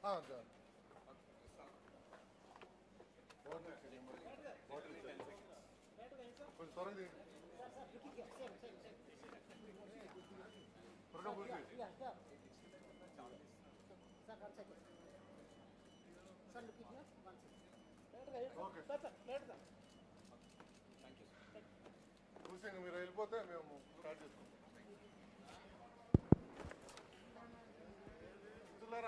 మీరు వెళ్ళిపోతే మేము స్టార్ట్ చేసుకుంటాం.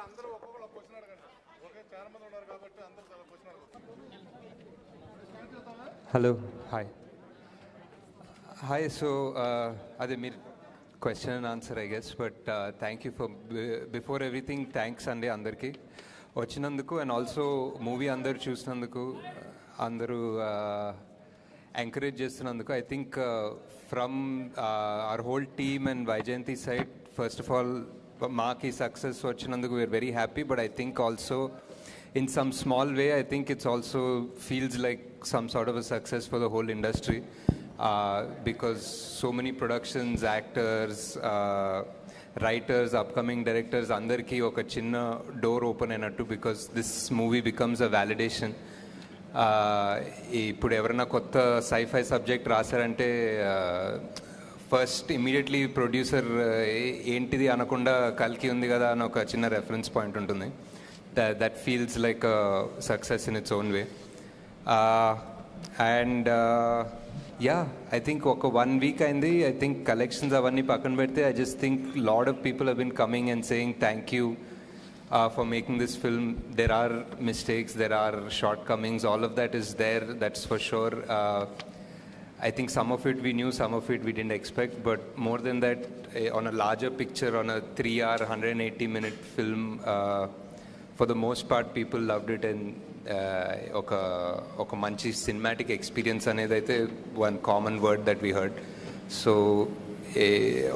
అందరూ ఒక్కొక్కరు క్వశ్చన్ అడగండి. ఓకే, చాలా మంది ఉన్నారు కాబట్టి అందరూ చాలా క్వశ్చన్ అడగండి. Hello, hi. సో అదే మీరు question and answer I guess, but thank you for before everything thanks అండి అందరికీ వచ్చినందుకు, అండ్ ఆల్సో మూవీ అందరూ చూసినందుకు, అందరూ ఎంకరేజ్ చేస్తున్నందుకు. I think from our whole team and Vyjayanthi side, first of all మాకి సక్సెస్ వచ్చినందుకు we are very happy, but I think also in some small way I think it's also feels like some sort of a success for the whole industry, because so many productions, actors, writers, upcoming directors, andarki oka chinna door open ainattu, because this movie becomes a validation. ఇప్పుడు ఎవరైనా కొత్త sci-fi subject రాశారంటే first immediately producer ఏంటిది అనకుండా కల్కి ఉంది కదా అని ఒక చిన్న రెఫరెన్స్ పాయింట్ ఉంటుంది. That feels like a success in its own way. Yeah, I think oka 1 week aindi, I think collections avanni pakkan pedte, I just think lot of people have been coming and saying thank you for making this film. There are mistakes, there are shortcomings, all of that is there, that's for sure. I think some of it we knew, some of it we didn't expect, but more than that, on a larger picture, on a 3-hour 180-minute film, for the most part people loved it, and oka manchi cinematic experience anedi aithe one common word that we heard. So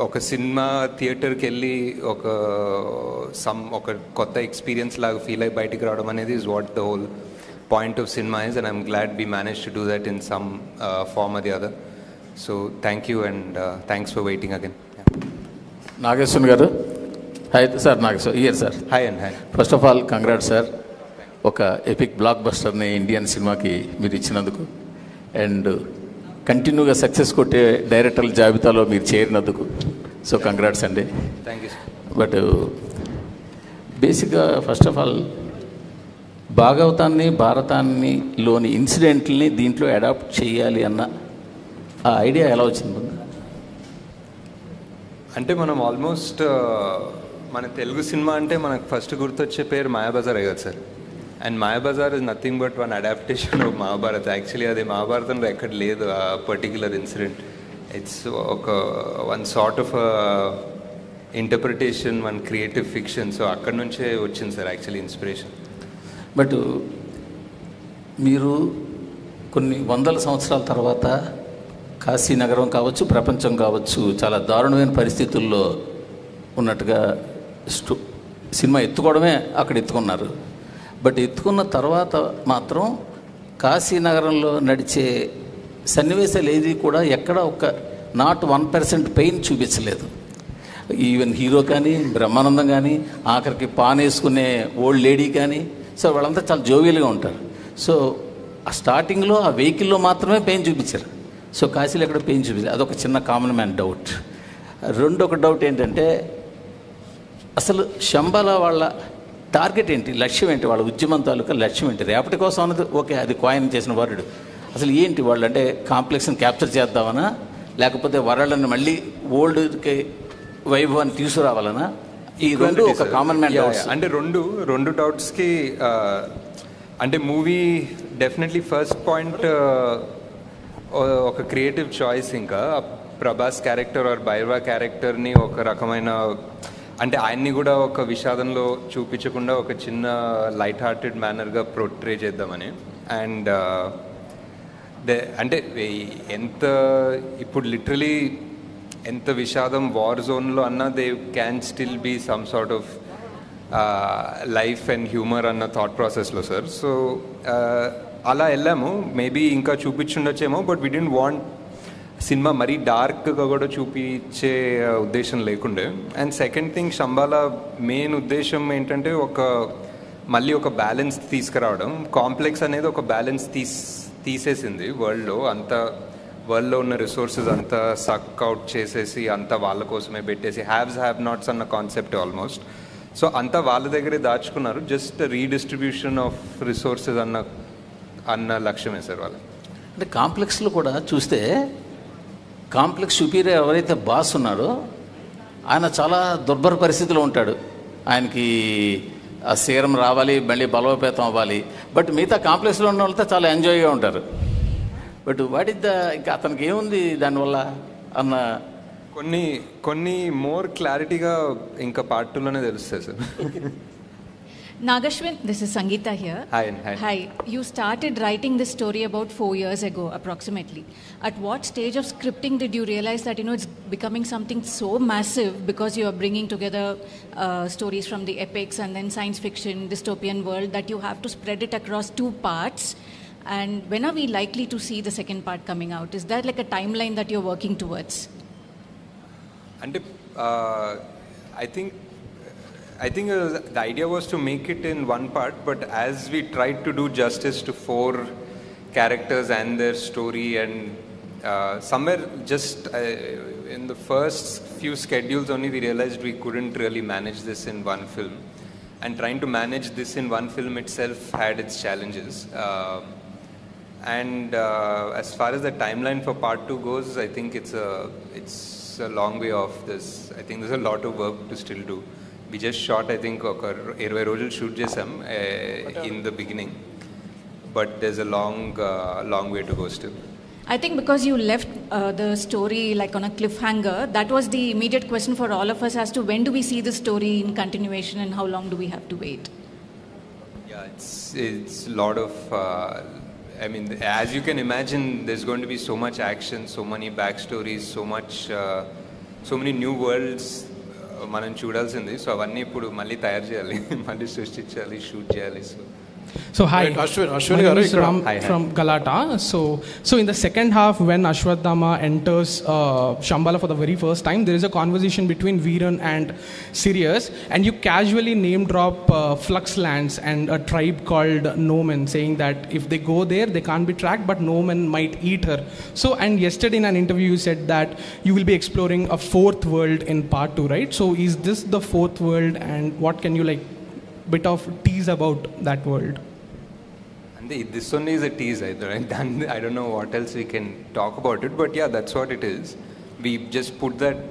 oka cinema theater ki elli oka kotta experience laga feel ayi bayitiki raavadam anedi is what the whole point of cinema is, and I'm glad we managed to do that in some form or the other. So thank you, and thanks for waiting again. Nageswan garu. Hi sir, Nageswan here sir. Hi and hi. First of all, congrats sir. Oka epic blockbuster ni Indian cinema ki meer ichinanduku, and continue ga success kotte director jabitalo meer cherinanduku. So congrats andi. Thank you sir. But basic ga first of all, భాగవతాన్ని భారతాన్ని లోని ఇన్సిడెంట్ని దీంట్లో adapt చేయాలి అన్న ఆ idea ఎలా వచ్చింది? అంటే మనం ఆల్మోస్ట్ మన తెలుగు సినిమా అంటే మనకు ఫస్ట్ గుర్తొచ్చే పేరు మాయాబజార్ కదా sir. And Mayabazar is nothing but one adaptation of Mahabharat. Actually అది మహాభారతంలో ఎక్కడ లేదు ఆ పర్టిక్యులర్ ఇన్సిడెంట్. ఇట్స్ ఒక one sort of interpretation, one creative fiction. So అక్కడ నుంచే వచ్చింది సార్ యాక్చువల్లీ ఇన్స్పిరేషన్. బట్ మీరు కొన్ని వందల సంవత్సరాల తర్వాత కాశీ నగరం కావచ్చు, ప్రపంచం కావచ్చు, చాలా దారుణమైన పరిస్థితుల్లో ఉన్నట్టుగా సినిమా ఎత్తుకోవడమే అక్కడ ఎత్తుకున్నారు. బట్ ఎత్తుకున్న తర్వాత మాత్రం కాశీ నగరంలో నడిచే సన్నివేశాలు ఏది కూడా ఎక్కడ ఒక నాట్ 1% పెయిన్ చూపించలేదు. ఈవెన్ హీరో కానీ, బ్రహ్మానందం కానీ, ఆఖరికి పాన్ వేసుకునే ఓల్డ్ లేడీ కానీ, సో వాళ్ళంతా చాలా జోవియల్గా ఉంటారు. సో ఆ స్టార్టింగ్లో ఆ వెహికల్లో మాత్రమే పెయిన్ చూపించారు. సో కాశీలో ఎక్కడ పెయిన్ చూపించారు. అదొక చిన్న కామన్ మ్యాన్ డౌట్. రెండొక డౌట్ ఏంటంటే, అసలు శంబాల వాళ్ళ టార్గెట్ ఏంటి, లక్ష్యం ఏంటి, వాళ్ళ ఉద్యమం తాలూకా లక్ష్యం ఏంటి? రేపటి కోసం అన్నది ఓకే, అది కాయిన్ చేసిన వరుడు. అసలు ఏంటి వాళ్ళు అంటే కాంప్లెక్స్ని క్యాప్చర్ చేద్దామనా, లేకపోతే వరల్డ్ని మళ్ళీ ఓల్డ్కి వైభవాన్ని తీసుకురావాలనా? ఈ రెండు ఒక కామన్ మ్యాన్ డౌట్స్. అంటే రెండు డౌట్స్కి అంటే మూవీ డెఫినెట్లీ ఫస్ట్ పాయింట్ ఒక క్రియేటివ్ చాయిస్. ఇంకా ప్రభాస్ క్యారెక్టర్ ఆర్ భైరవ క్యారెక్టర్ని ఒక రకమైన అంటే ఆయన్ని కూడా ఒక విషాదంలో చూపించకుండా ఒక చిన్న లైట్ హార్టెడ్ మేనర్గా పోర్ట్రే చేద్దామని. అండ్ అంటే ఎంత ఇప్పుడు లిటరలీ ఎంత విషాదం వార్ జోన్లో అన్నా they can still be some sort of life and humour అన్న థాట్ ప్రాసెస్లో సార్. సో అలా వెళ్ళాము. మేబీ ఇంకా చూపించుండొచ్చేమో, but we don't want cinema మరీ డార్క్గా కూడా చూపించే ఉద్దేశం లేకుండే. And second thing, Shambhala main ఉద్దేశం ఏంటంటే ఒక మళ్ళీ ఒక బ్యాలెన్స్ తీసుకురావడం. కాంప్లెక్స్ అనేది ఒక బ్యాలెన్స్ తీసేసింది వరల్డ్లో. వరల్డ్లో ఉన్న రిసోర్సెస్ అంతా సక్ అవుట్ చేసేసి అంతా వాళ్ళ కోసమే పెట్టేసి హ్యావ్స్ హ్యావ్ నాట్స్ అన్న కాన్సెప్ట్ ఆల్మోస్ట్. సో అంతా వాళ్ళ దగ్గరే దాచుకున్నారు. జస్ట్ రీడిస్ట్రిబ్యూషన్ ఆఫ్ రిసోర్సెస్ అన్న లక్ష్యమే సార్ వాళ్ళు. అంటే కాంప్లెక్స్లో కూడా చూస్తే కాంప్లెక్స్ సుపీరియర్ ఎవరైతే బాస్ ఉన్నారో ఆయన చాలా దుర్భర పరిస్థితిలో ఉంటాడు. ఆయనకి ఆ సీరం రావాలి, మళ్ళీ బలోపేతం అవ్వాలి. బట్ మిగతా కాంప్లెక్స్లో ఉన్న వాళ్ళతో చాలా ఎంజాయ్గా ఉంటారు. బట్ వాట్ ఇస్ ఇంకా అతనికి ఏముంది దానివల్ల అన్న కొన్ని మోర్ క్లారిటీగా ఇంకా పార్ట్ 2లోనే తెలుస్తాయి sir. Nagashwin, this is Sangeeta here. Hi. Hi. You started writing this story about 4 years ago, approximately. At what stage of scripting did you realize that, it's becoming something so massive because you are bringing together stories from the epics and then science fiction, dystopian world, that you have to spread it across 2 parts? And when are we likely to see the second part coming out? Is there like a timeline that you're working towards? అంటే I think the idea was to make it in one part, but as we tried to do justice to 4 characters and their story, and somewhere just in the first few schedules only we realized we couldn't really manage this in one film, and trying to manage this in one film itself had its challenges. And as far as the timeline for part 2 goes, I think it's a long way off this. I think there's a lot of work to still do. We just shot, I think, 20 రోజులు shoot చేసాం in the beginning, but there's a long way to go still. I think because you left the story like on a cliffhanger, that was the immediate question for all of us as to when do we see the story in continuation and how long do we have to wait? Yeah, it's a lot of I mean, as you can imagine, there's going to be so much action, so many backstories, so many new worlds మనం చూడాల్సింది. So అవన్నీ ఇప్పుడు మళ్ళీ తయారు చేయాలి, మళ్ళీ సృష్టించాలి, shoot చేయాలి. So hi, Ashwin my name is garu, Ram from Galata. So in the second half, when Ashwadhama enters Shambhala for the very first time, there is a conversation between Veeran and Sirius, and you casually name drop Fluxlands and a tribe called Nomen, saying that if they go there, they can't be tracked, but Nomen might eat her. So, and yesterday in an interview, you said that you will be exploring a 4th world in part 2, right? So is this the 4th world, and what can you bit of tease about that world? And this only is a tease. I don't know what else we can talk about it, but yeah, that's what it is. We just put that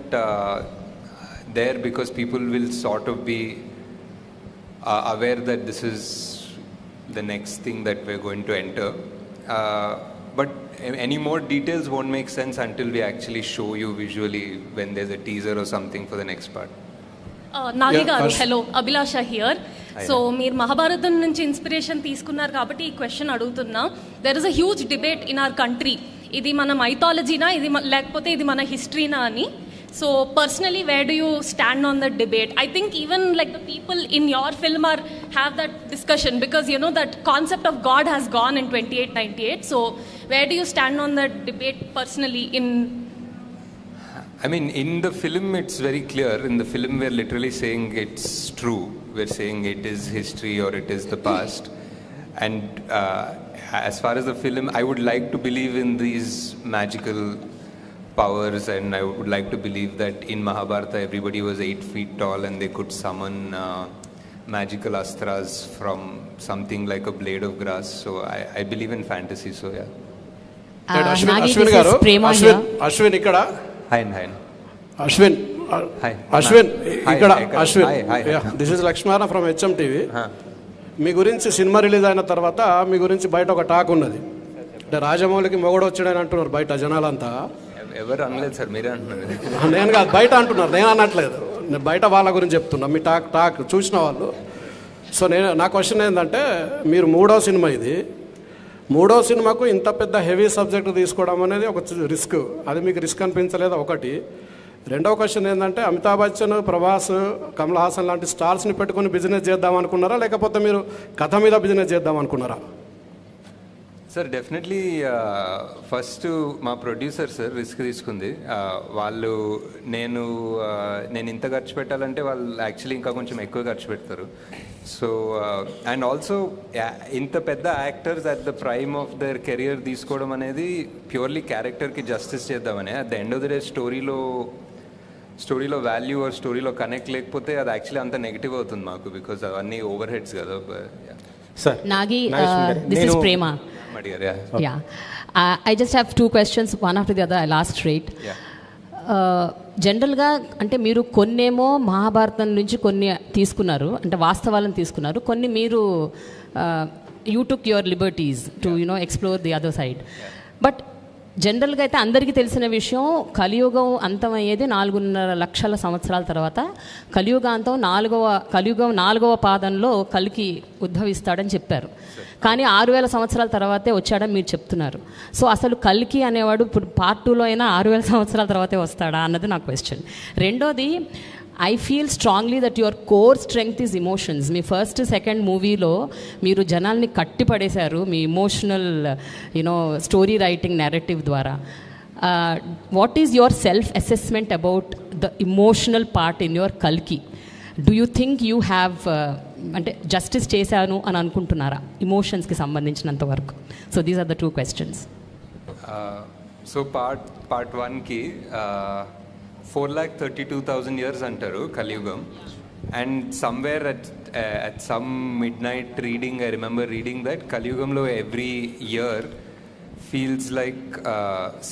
there because people will sort of be aware that this is the next thing that we're going to enter. But any more details won't make sense until we actually show you visually when there's a teaser or something for the next part. Nagi గారు, hello, Abhilasha here. So మీరు మహాభారతం నుంచి inspiration తీసుకున్నారు కాబట్టి ఈ question అడుగుతున్నా. There is a huge debate in our country, ఇది మన మైథాలజీనా, లేకపోతే ఇది మన హిస్టరీనా అని. So personally where do you stand on that debate? I think even like the people in your film or have that discussion because that concept of God has gone in 2898. So where do you stand on that debate personally in? I mean, in the film, it's very clear. In the film, we're literally saying it's true. We're saying it is history or it is the past. And as far as the film, I would like to believe in these magical powers, and I would like to believe that in Mahabharata, everybody was 8 feet tall and they could summon magical astras from something like a blade of grass. So I believe in fantasy, so yeah. Ashwin garu, Ashwin ikkada. Hi. Ashwin. Hi. Ashwin, ikkada. Hi. Ashwin. Hi. Yeah, this is Lakshmana from HMTV. మీ గురించి cinema release అయిన తర్వాత మీ గురించి బయట ఒక talk ఉన్నది. అంటే రాజమౌళికి మొగడు వచ్చాడని అంటున్నారు బయట జనాలంతా. ఎవరు అనలేదు సార్, మీరే అంటున్నారు. నేను కాదు, బయట అంటున్నారు, నేను అనట్లేదు. నేను బయట వాళ్ళ గురించి చెప్తున్నా, మీ టాక్ చూసిన వాళ్ళు. సో నా క్వశ్చన్ ఏంటంటే, మీరు 3వ సినిమా ఇది, 3వ సినిమాకు ఇంత పెద్ద హెవీ సబ్జెక్ట్ తీసుకోవడం అనేది ఒక రిస్క్. అది మీకు రిస్క్ అనిపించలేదు? ఒకటి. 2వ క్వశ్చన్ ఏంటంటే, అమితాబ్ బచ్చన్, ప్రభాస్, కమల్ హాసన్ లాంటి స్టార్స్ని పెట్టుకుని బిజినెస్ చేద్దాం అనుకున్నారా, లేకపోతే మీరు కథ మీద బిజినెస్ చేద్దాం అనుకున్నారా? సార్ డెఫినెట్లీ ఫస్ట్ మా ప్రొడ్యూసర్ సార్ రిస్క్ తీసుకుంది. వాళ్ళు నేను ఇంత ఖర్చు పెట్టాలంటే వాళ్ళు యాక్చువల్లీ ఇంకా కొంచెం ఎక్కువ ఖర్చు పెడతారు. సో అండ్ ఆల్సో ఇంత పెద్ద actors at the prime of their career తీసుకోవడం అనేది ప్యూర్లీ క్యారెక్టర్కి జస్టిస్ చేద్దామని. At the end of the day స్టోరీలో వాల్యూ ఆర్ స్టోరీలో కనెక్ట్ లేకపోతే అది యాక్చువల్లీ అంత నెగిటివ్ అవుతుంది మాకు, బికాజ్ అవన్నీ ఓవర్ హెడ్స్ కదా. Nagi, this is Prema. Yeah. I just have two questions, one after the other. I'll ask straight. జనరల్గా అంటే మీరు కొన్నేమో మహాభారతం నుంచి కొన్ని తీసుకున్నారు, అంటే వాస్తవాలను తీసుకున్నారు, కొన్ని మీరు you took your liberties to explore the other side. But జనరల్గా అయితే అందరికీ తెలిసిన విషయం, కలియుగం అంతమయ్యేది 4.5 లక్షల సంవత్సరాల తర్వాత. కలియుగం 4వ పాదంలో కలికి ఉద్భవిస్తాడని చెప్పారు. కానీ 6000 సంవత్సరాల తర్వాతే వచ్చాడని మీరు చెప్తున్నారు. సో అసలు కల్కి అనేవాడు ఇప్పుడు పార్ట్ 2లో అయినా 6000 సంవత్సరాల తర్వాతే వస్తాడా అన్నది నా క్వశ్చన్. రెండోది, I feel strongly that your core strength is emotions. మీ ఫస్ట్ సెకండ్ మూవీలో మీరు జనాల్ని కట్టిపడేశారు మీ ఇమోషనల్ స్టోరీ రైటింగ్ నెరేటివ్ ద్వారా. What is your self assessment about the emotional part in your కల్కి? Do you think you have అంటే justice చేశాను అని అనుకుంటున్నారా ఇమోషన్స్కి సంబంధించినంత వరకు? So these are the two questions. So part 1కి 4,32,000 years అంటారు కలియుగం. And somewhere at some midnight reading, I remember reading that కలియుగంలో every year feels like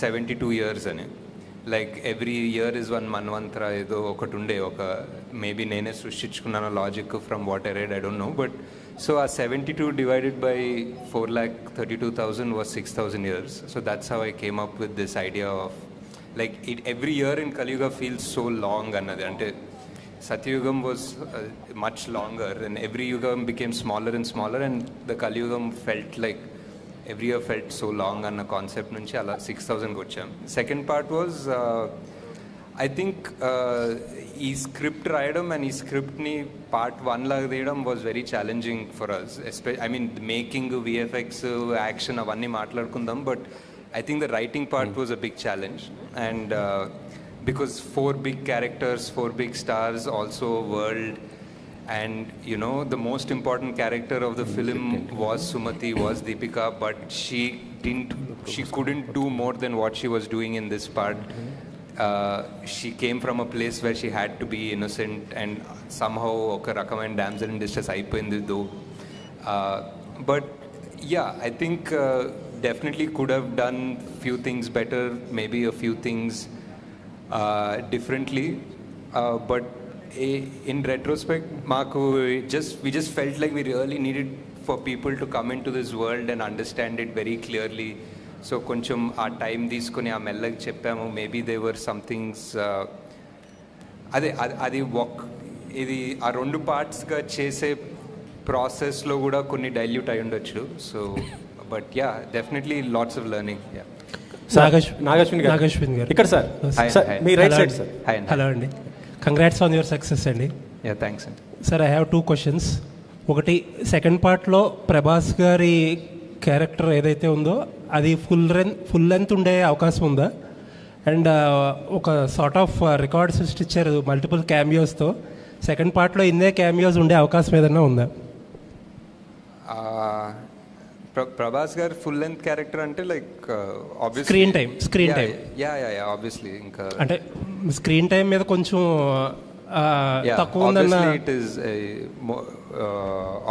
72 years అని. Like every year is one Manvantara ఏదో ఒకటి ఉండే, ఒక మేబీ నేనే సృష్టించుకున్నాను logic from what I read, I don't know. But so ఆ 72 divided by 4,32,000 was 6,000 years. So that's how I came up with this idea of like every year in Kaliyuga feels so long annadi. Ante Satyugam was much longer and every yugam became smaller and smaller, and the Kaliyugam felt like every year felt so long anna concept nunchi ala 6,000 కి వచ్చాం. Second part was I think ఈ script రాయడం అండ్ ఈ స్క్రిప్ట్ని part 1 లాగా తీయడం was very challenging for us. I mean making, VFX, action అవన్నీ మాట్లాడుకుందాం, but I think the writing part was a big challenge, and because 4 big characters, 4 big stars, also a world, and the most important character of the film was Sumati, was Deepika, but she couldn't do more than what she was doing in this part. She came from a place where she had to be innocent, and somehow oka rakamaina damsel in distress ayipoyindi though. But yeah, I think definitely could have done few things better, maybe a few things differently, but in retrospect we just felt like we really needed for people to come into this world and understand it very clearly. So koncham aa time తీసుకొని ఆ మెల్లగా చెప్పాము. maybe there were some things అది ఇది ఆ 2 పార్ట్స్గా చేసే ప్రాసెస్లో కూడా కొన్ని డైల్యూట్ అయి ఉండొచ్చు. So but ya, definitely lots of learning. Nagashwin garu ఇక్కడ సార్, మీ రైట్ సైడ్ సార్. హలో అండి, కంగ్రాట్స్ ఆన్ యువర్ సక్సెస్ అండి. యా, థ్యాంక్స్ అండి. Sir, I have 2 questions. ఒకటి, సెకండ్ పార్ట్లో ప్రభాస్ గారి క్యారెక్టర్ ఏదైతే ఉందో అది ఫుల్ లెంత్ ఉండే అవకాశం ఉందా? అండ్ ఒక సార్ట్ ఆఫ్ రికార్డ్ సృష్టించారు మల్టిపుల్ క్యామియోస్తో. సెకండ్ పార్ట్లో ఇన్నే క్యామియోస్ ఉండే అవకాశం ఏదైనా ఉందా? ప్రభాస్ గారు ఫుల్ లెంత్ క్యారెక్టర్ అంటే like screen time yeah obviously ఇంకా అంటే స్క్రీన్ టైం మీద కొంచెం తక్కువ ఉందన్న. It is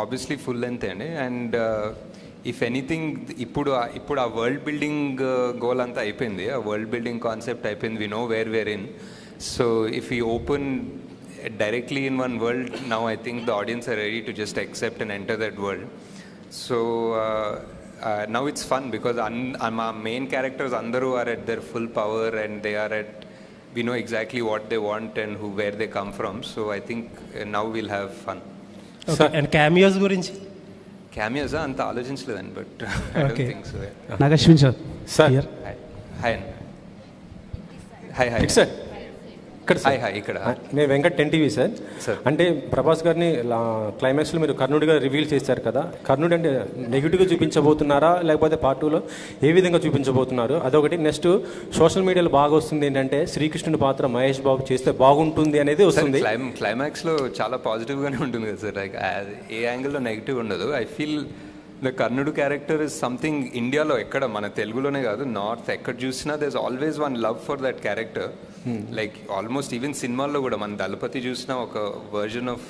obviously full length అండి. అండ్ ఇఫ్ ఎనీథింగ్ ఇప్పుడు ఆ వరల్డ్ బిల్డింగ్ గోల్ అంతా అయిపోయింది, ఆ వరల్డ్ బిల్డింగ్ కాన్సెప్ట్ అయిపోయింది. We know where where in. So if you open directly in one world, now I think the audience are ready to just accept and enter that world. So now it's fun because our main characters andaru are at their full power, and they are we know exactly what they want and where they come from. So I think now we'll have fun. Okay. And cameos gurinchi? Cameos anta alochinchaleden, but I don't think so. Nagashwin sir. Sir. Hi. Hi. Sir. ఇక్కడ ఇక్కడ నేను Venkat 10TV sir. అంటే ప్రభాస్ గారిని క్లైమాక్స్లో మీరు కర్ణుడిగా reveal చేశారు కదా, కర్ణుడు అంటే నెగిటివ్గా చూపించబోతున్నారా లేకపోతే పార్ట్ 2లో ఏ విధంగా చూపించబోతున్నారు? అదొకటి. నెక్స్ట్ సోషల్ మీడియాలో బాగా వస్తుంది ఏంటంటే శ్రీకృష్ణుడి పాత్ర మహేష్ బాబు చేస్తే బాగుంటుంది అనేది వస్తుంది. క్లైమాక్స్లో చాలా పాజిటివ్గానే ఉంటుంది కదా సార్, లైక్ ఏ యాంగిల్లో నెగిటివ్ ఉండదు. I feel the Karnudu character is something ఇండియాలో ఎక్కడ, మన తెలుగులోనే కాదు నార్త్ ఎక్కడ చూసినా there is always one love for that character. Like almost even సినిమాల్లో కూడా మన దళపతి చూసిన ఒక version of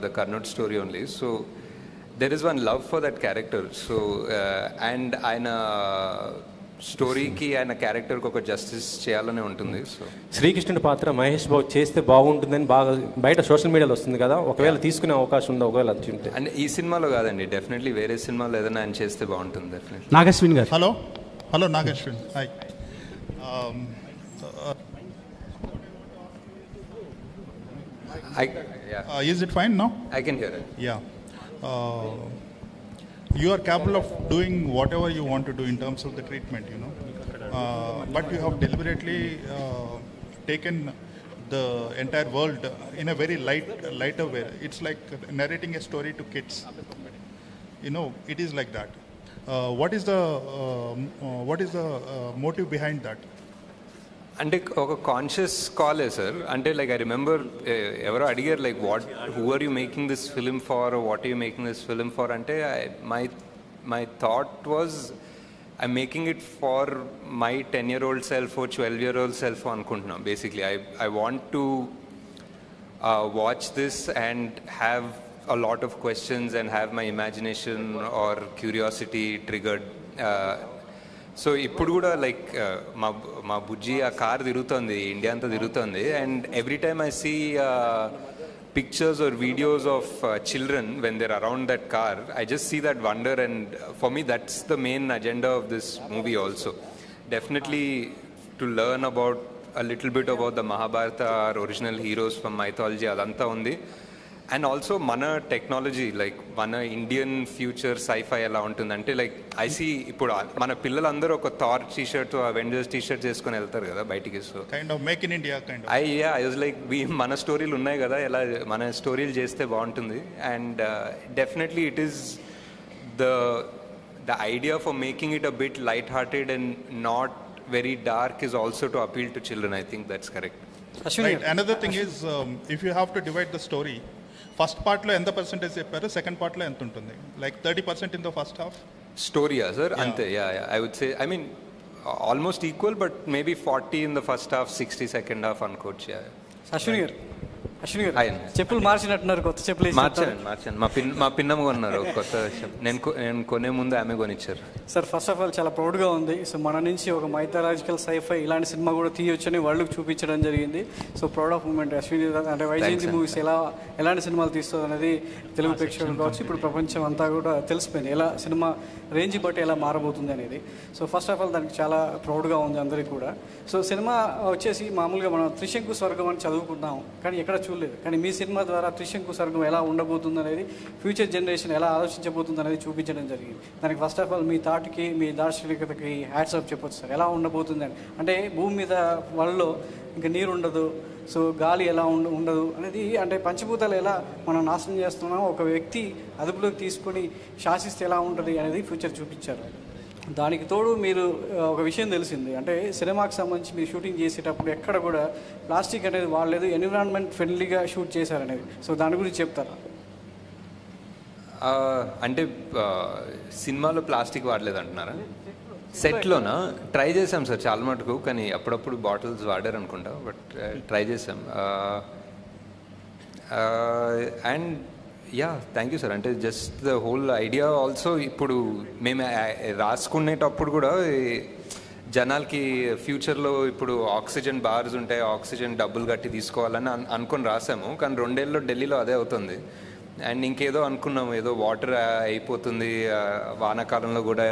the Karnudu story only. So there is one love for that character. So and ఆయన స్టోరీకి ఆయన క్యారెక్టర్కి ఒక జస్టిస్ చేయాలనే ఉంటుంది. సో శ్రీకృష్ణుడి పాత్ర మహేష్ బాబు చేస్తే బాగుంటుందని బాగా బయట సోషల్ మీడియాలో వస్తుంది కదా, ఒకవేళ తీసుకునే అవకాశం ఉందా ఒకవేళ అది ఉంటే? అంటే ఈ సినిమాలో కాదండి, డెఫినెట్లీ వేరే సినిమాలో ఏదైనా ఆయన చేస్తే బాగుంటుంది definitely. Nagashwin garu. Hello Nagashwin, hi. Is it fine now? I can hear it. Yeah. You are capable of doing whatever you want to do in terms of the treatment, you know. But you have deliberately taken the entire world in a very lighter way. It's like narrating a story to kids. You know, it is like that. What is the motive behind that? అంటే ఒక conscious కాలే sir. అంటే like I remember ఎవరో అడిగారు like who are you making this film for, what are you making this film for అంటే my thought was I making it for my 10-year-old self, 12-year-old self అనుకుంటున్నాం basically. I want to watch this and have a lot of questions and have my imagination or curiosity triggered. So ఇప్పుడు కూడా like మా బుజ్జి ఆ car తిరుగుతుంది, India అంతా తిరుగుతుంది. And every time I see pictures or videos of children when they're around that car, I just see that wonder, and for me that's the main agenda of this movie also. Definitely to learn about a little bit about the Mahabharata, our original heroes from mythology, adanta undi. And also mana technology, like mana Indian future sci-fi ఎలా ఉంటుందంటే like I see ఇప్పుడు మన పిల్లలందరూ ఒక Thar T-shirt, Avengers T-shirt చేసుకొని వెళ్తారు కదా బయటికి. So kind of make in India kind of I was like మన స్టోరీలు ఉన్నాయి కదా, ఎలా మన స్టోరీలు చేస్తే బాగుంటుంది. And definitely it is the idea for making it a bit light hearted and not very dark is also to appeal to children. I think that's correct. Another thing is if you have to divide the story, first పార్ట్లో ఎంత percentage చెప్పారు, second పార్ట్లో ఎంత ఉంటుంది? Like 30% in the first half స్టోరీయా sir? అంతే. I would say I mean almost equal, but maybe 40 in the first half, 60 second half అనుకోవచ్చు. అశ్విని గారు చెప్పులు మార్చినట్టున్నారు, కొత్త చెప్పులు మార్చాను. మా పిన్నమ్మ కొన్నారు కొత్త చెప్పు. నేను కొనే ముందు ఆమె కొనిచ్చారు. సార్ ఫస్ట్ ఆఫ్ ఆల్ చాలా ప్రౌడ్గా ఉంది. సో మన నుంచి ఒక మైథాలజికల్ సైఫై ఇలాంటి సినిమా కూడా తీయొచ్చని వరల్డ్కి చూపించడం జరిగింది. So proud of moment. Ashwini అంటే వైజయంతి మూవీస్ ఎలాంటి సినిమాలు తీస్తుంది అనేది తెలుగు ప్రేక్షకులు కావచ్చు, ఇప్పుడు ప్రపంచం అంతా కూడా తెలిసిపోయింది ఎలా సినిమా రేంజ్ బట్టి ఎలా మారబోతుంది అనేది. సో ఫస్ట్ ఆఫ్ ఆల్ దానికి చాలా ప్రౌడ్గా ఉంది అందరికీ కూడా. సో సినిమా వచ్చేసి మామూలుగా మనం త్రిశంకు స్వర్గం అని చదువుకుంటాం, కానీ ఎక్కడ చూడలేదు. కానీ మీ సినిమా ద్వారా త్రిశంకు స్వర్గం ఎలా ఉండబోతుంది అనేది, ఫ్యూచర్ జనరేషన్ ఎలా ఆలోచించబోతుంది అనేది చూపించడం జరిగింది. దానికి ఫస్ట్ ఆఫ్ ఆల్ మీ థాట్కి, మీ దార్శనికతకి హ్యాట్స్ ఆఫ్ చెప్పొచ్చు సార్. ఎలా ఉండబోతుంది అని అంటే భూమి మీద వరల్డ్లో ఇంకా నీరు ఉండదు, సో గాలి ఎలా ఉండదు అనేది, అంటే పంచభూతాలు ఎలా మనం నాశనం చేస్తున్నాం, ఒక వ్యక్తి అదుపులోకి తీసుకొని శాసిస్తే ఎలా ఉంటుంది అనేది ఫ్యూచర్ చూపించారు. దానికి తోడు మీరు ఒక విషయం తెలిసింది, అంటే సినిమాకి సంబంధించి మీరు షూటింగ్ చేసేటప్పుడు ఎక్కడ కూడా ప్లాస్టిక్ అనేది వాడలేదు, ఎన్విరాన్మెంట్ ఫ్రెండ్లీగా షూట్ చేశారనేది. సో దాని గురించి చెప్తారా? అంటే సినిమాలో ప్లాస్టిక్ వాడలేదు అంటున్నారా? సెట్లోనా? ట్రై చేసాం సార్ చాలా మటుకు, కానీ అప్పుడప్పుడు బాటిల్స్ వాడారు అనుకుంటా, బట్ ట్రై చేసాం. And yeah thank you sir. అంటే just the whole idea also ఇప్పుడు మేము రాసుకునేటప్పుడు కూడా జనాలకి ఫ్యూచర్లో ఇప్పుడు ఆక్సిజన్ బార్స్ ఉంటాయి, ఆక్సిజన్ డబ్బులు కట్టి తీసుకోవాలని అనుకొని రాసాము, కానీ 2 ఏళ్ళలో ఢిల్లీలో అదే అవుతుంది. అండ్ ఇంకేదో అనుకున్నాము, ఏదో వాటర్ అయిపోతుంది, వానాకాలంలో కూడా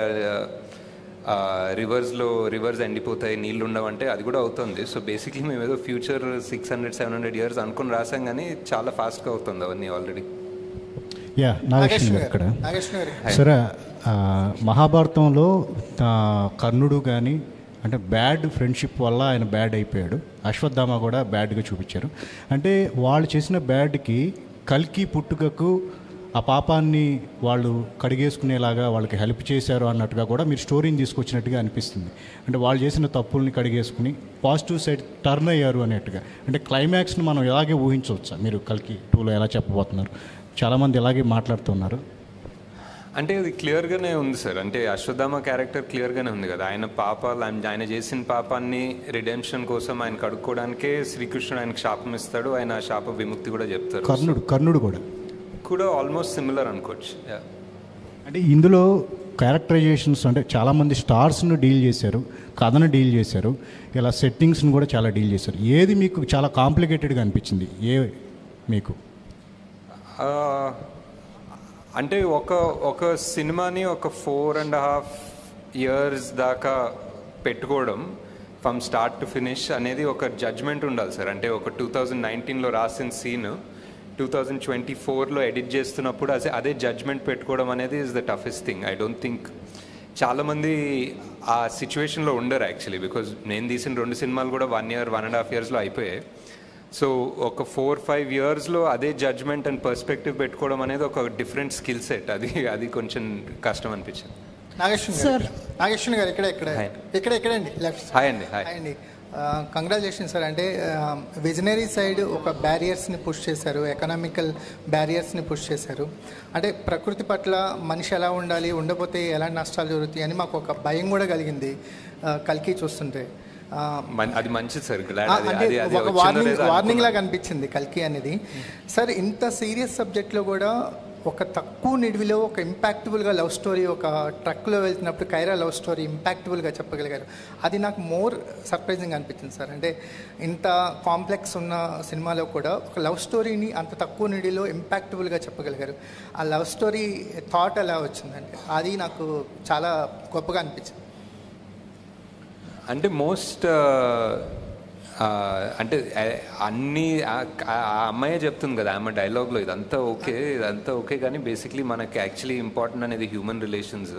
రివర్స్ ఎండిపోతాయి, నీళ్ళు ఉండవంటే అది కూడా అవుతుంది. సో బేసిక్లీ మేము ఏదో ఫ్యూచర్ 600-700 ఇయర్స్ అనుకుని రాసాం, కానీ చాలా ఫాస్ట్గా అవుతుంది అవన్నీ ఆల్రెడీ. నాగేశ్వరి ఇక్కడ సరే, మహాభారతంలో కర్ణుడు కానీ అంటే బ్యాడ్ ఫ్రెండ్షిప్ వల్ల ఆయన బ్యాడ్ అయిపోయాడు. అశ్వత్థామ కూడా బ్యాడ్గా చూపించారు. అంటే వాళ్ళు చేసిన బ్యాడ్కి కల్కి పుట్టుకకు ఆ పాపాన్ని వాళ్ళు కడిగేసుకునేలాగా వాళ్ళకి హెల్ప్ చేశారు అన్నట్టుగా కూడా మీరు స్టోరీని తీసుకొచ్చినట్టుగా అనిపిస్తుంది. అంటే వాళ్ళు చేసిన తప్పుల్ని కడిగేసుకుని పాజిటివ్ సైడ్ టర్న్ అయ్యారు అనేట్టుగా. అంటే క్లైమాక్స్ని మనం ఇలాగే ఊహించవచ్చా? మీరు కల్కి 2లో ఎలా చెప్పబోతున్నారు? చాలామంది ఇలాగే మాట్లాడుతున్నారు. అంటే అది క్లియర్గానే ఉంది సార్. అంటే అశ్వత్థామ క్యారెక్టర్ క్లియర్గానే ఉంది కదా. ఆయన పాపాలు, ఆయన చేసిన పాపాన్ని రిడెంప్షన్ కోసం ఆయన కడుక్కోవడానికే శ్రీకృష్ణుడు ఆయనకు శాపం ఇస్తాడు. ఆయన శాప విముక్తి కూడా చెప్తారు. కర్ణుడు కూడా ఆల్మోస్ట్ సిమిలర్ అనుకోవచ్చు. అంటే ఇందులో క్యారెక్టరైజేషన్స్ అంటే చాలామంది స్టార్స్ను డీల్ చేశారు, కథను డీల్ చేశారు, ఇలా సెట్టింగ్స్ని కూడా చాలా డీల్ చేశారు. ఏది మీకు చాలా కాంప్లికేటెడ్గా అనిపించింది? మీకు అంటే ఒక సినిమాని ఒక 4.5 years దాకా పెట్టుకోవడం ఫ్రమ్ స్టార్ట్ టు ఫినిష్ అనేది ఒక జడ్జ్మెంట్ ఉండాలి సార్. అంటే ఒక 2019లో రాసిన సీన్ 2024లో ఎడిట్ చేస్తున్నప్పుడు అదే జడ్జ్మెంట్ పెట్టుకోవడం అనేది is the toughest thing. I don't think చాలామంది ఆ సిచ్యువేషన్లో ఉండరు యాక్చువల్లీ. బికాజ్ నేను తీసిన 2 సినిమాలు కూడా 1 year 1.5 yearsలో అయిపోయాయి. సో ఒక 4-5 yearsలో అదే జడ్జ్మెంట్ అండ్ పర్స్పెక్టివ్ పెట్టుకోవడం అనేది ఒక డిఫరెంట్ స్కిల్ సెట్. అది కొంచెం కష్టం అనిపించింది. నాగేశ్వర్ గారు ఎక్కడండి లెఫ్ట్. హాయ్ అండి. Congratulation sir. అంటే విజనరీ సైడ్ ఒక బ్యారియర్స్ని పుష్ చేశారు, ఎకనామికల్ బ్యారియర్స్ని పుష్ చేశారు. అంటే ప్రకృతి పట్ల మనిషి ఎలా ఉండాలి, ఉండకపోతే ఎలాంటి నష్టాలు జరుగుతాయి అని మాకు ఒక భయం కూడా కలిగింది కల్కి చూస్తుంటే. అది మంచిది సార్. అంటే ఒక వార్నింగ్ లాగా అనిపించింది కల్కి అనేది. సార్ ఇంత సీరియస్ సబ్జెక్ట్లో కూడా ఒక తక్కువ నిడివిలో ఒక ఇంపాక్టబుల్గా లవ్ స్టోరీ, ఒక ట్రక్లో వెళ్తున్నప్పుడు కైరా లవ్ స్టోరీ ఇంపాక్టబుల్గా చెప్పగలిగారు. అది నాకు మోర్ సర్ప్రైజింగ్ అనిపించింది సార్. అంటే ఇంత కాంప్లెక్స్ ఉన్న సినిమాలో కూడా ఒక లవ్ స్టోరీని అంత తక్కువ నిడిలో ఇంపాక్టబుల్గా చెప్పగలిగారు. ఆ లవ్ స్టోరీ థాట్ ఎలా వచ్చిందంటే అది నాకు చాలా గొప్పగా అనిపించింది. అంటే అంటే అన్నీ ఆ అమ్మాయే చెప్తుంది కదా ఆమె డైలాగ్లో, ఇదంతా ఓకే కానీ బేసిక్లీ మనకి యాక్చువల్లీ ఇంపార్టెంట్ అనేది హ్యూమన్ రిలేషన్స్,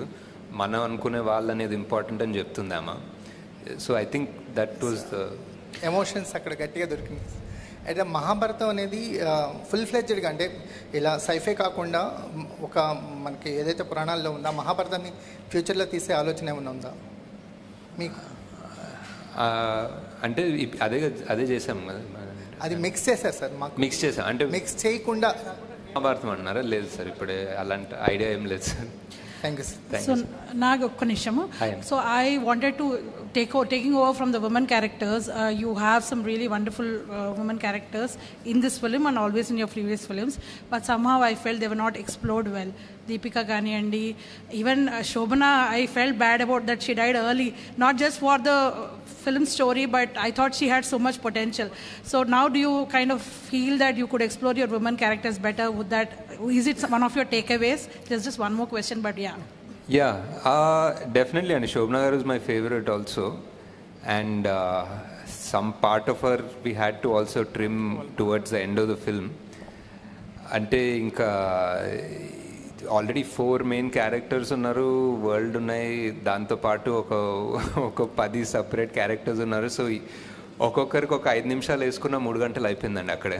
మనం అనుకునే వాళ్ళు అనేది ఇంపార్టెంట్ అని చెప్తుంది ఆమె. So I think that was the emotions అక్కడ గట్టిగా దొరికింది. అయితే మహాభారతం అనేది ఫుల్ ఫ్లెడ్జ్డ్గా అంటే ఇలా సైఫే కాకుండా ఒక మనకి ఏదైతే పురాణాల్లో ఉందో మహాభారతాన్ని ఫ్యూచర్లో తీసే ఆలోచన ఏమైనా ఉందా మీకు? అంటే అదే చేసాం కదా. అది మిక్స్ చేశారు సార్. మాకు మిక్స్ చేసాం అంటే మిక్స్ చేయకుండా మహాభారతం అంటున్నారా? లేదు సార్, ఇప్పుడే అలాంటి ఐడియా ఏం లేదు sir. Thank you sir. So నాకు ఒక్క నిమిషము. So I wanted to taking over from the women characters. You have some really wonderful women characters in this film and always in your previous films, but somehow I felt they were not explored well. Deepika Ganiyandi, even Shobana, I felt bad about that she died early, not just for the film story, but I thought she had so much potential. So now do you kind of feel that you could explore your women characters better? Is it one of your takeaways? There's just one more question, but yeah, definitely. And Shobana Garu is my favorite also, and some part of her we had to also trim towards the end of the film. Ante inka already 4 main characters unnaru, world unnai, danto paatu oka 10 separate characters unnaru. So ఒక్కొక్కరికి ఒక 5 నిమిషాలు వేసుకున్న 3 గంటలు అయిపోయిందండి అక్కడే.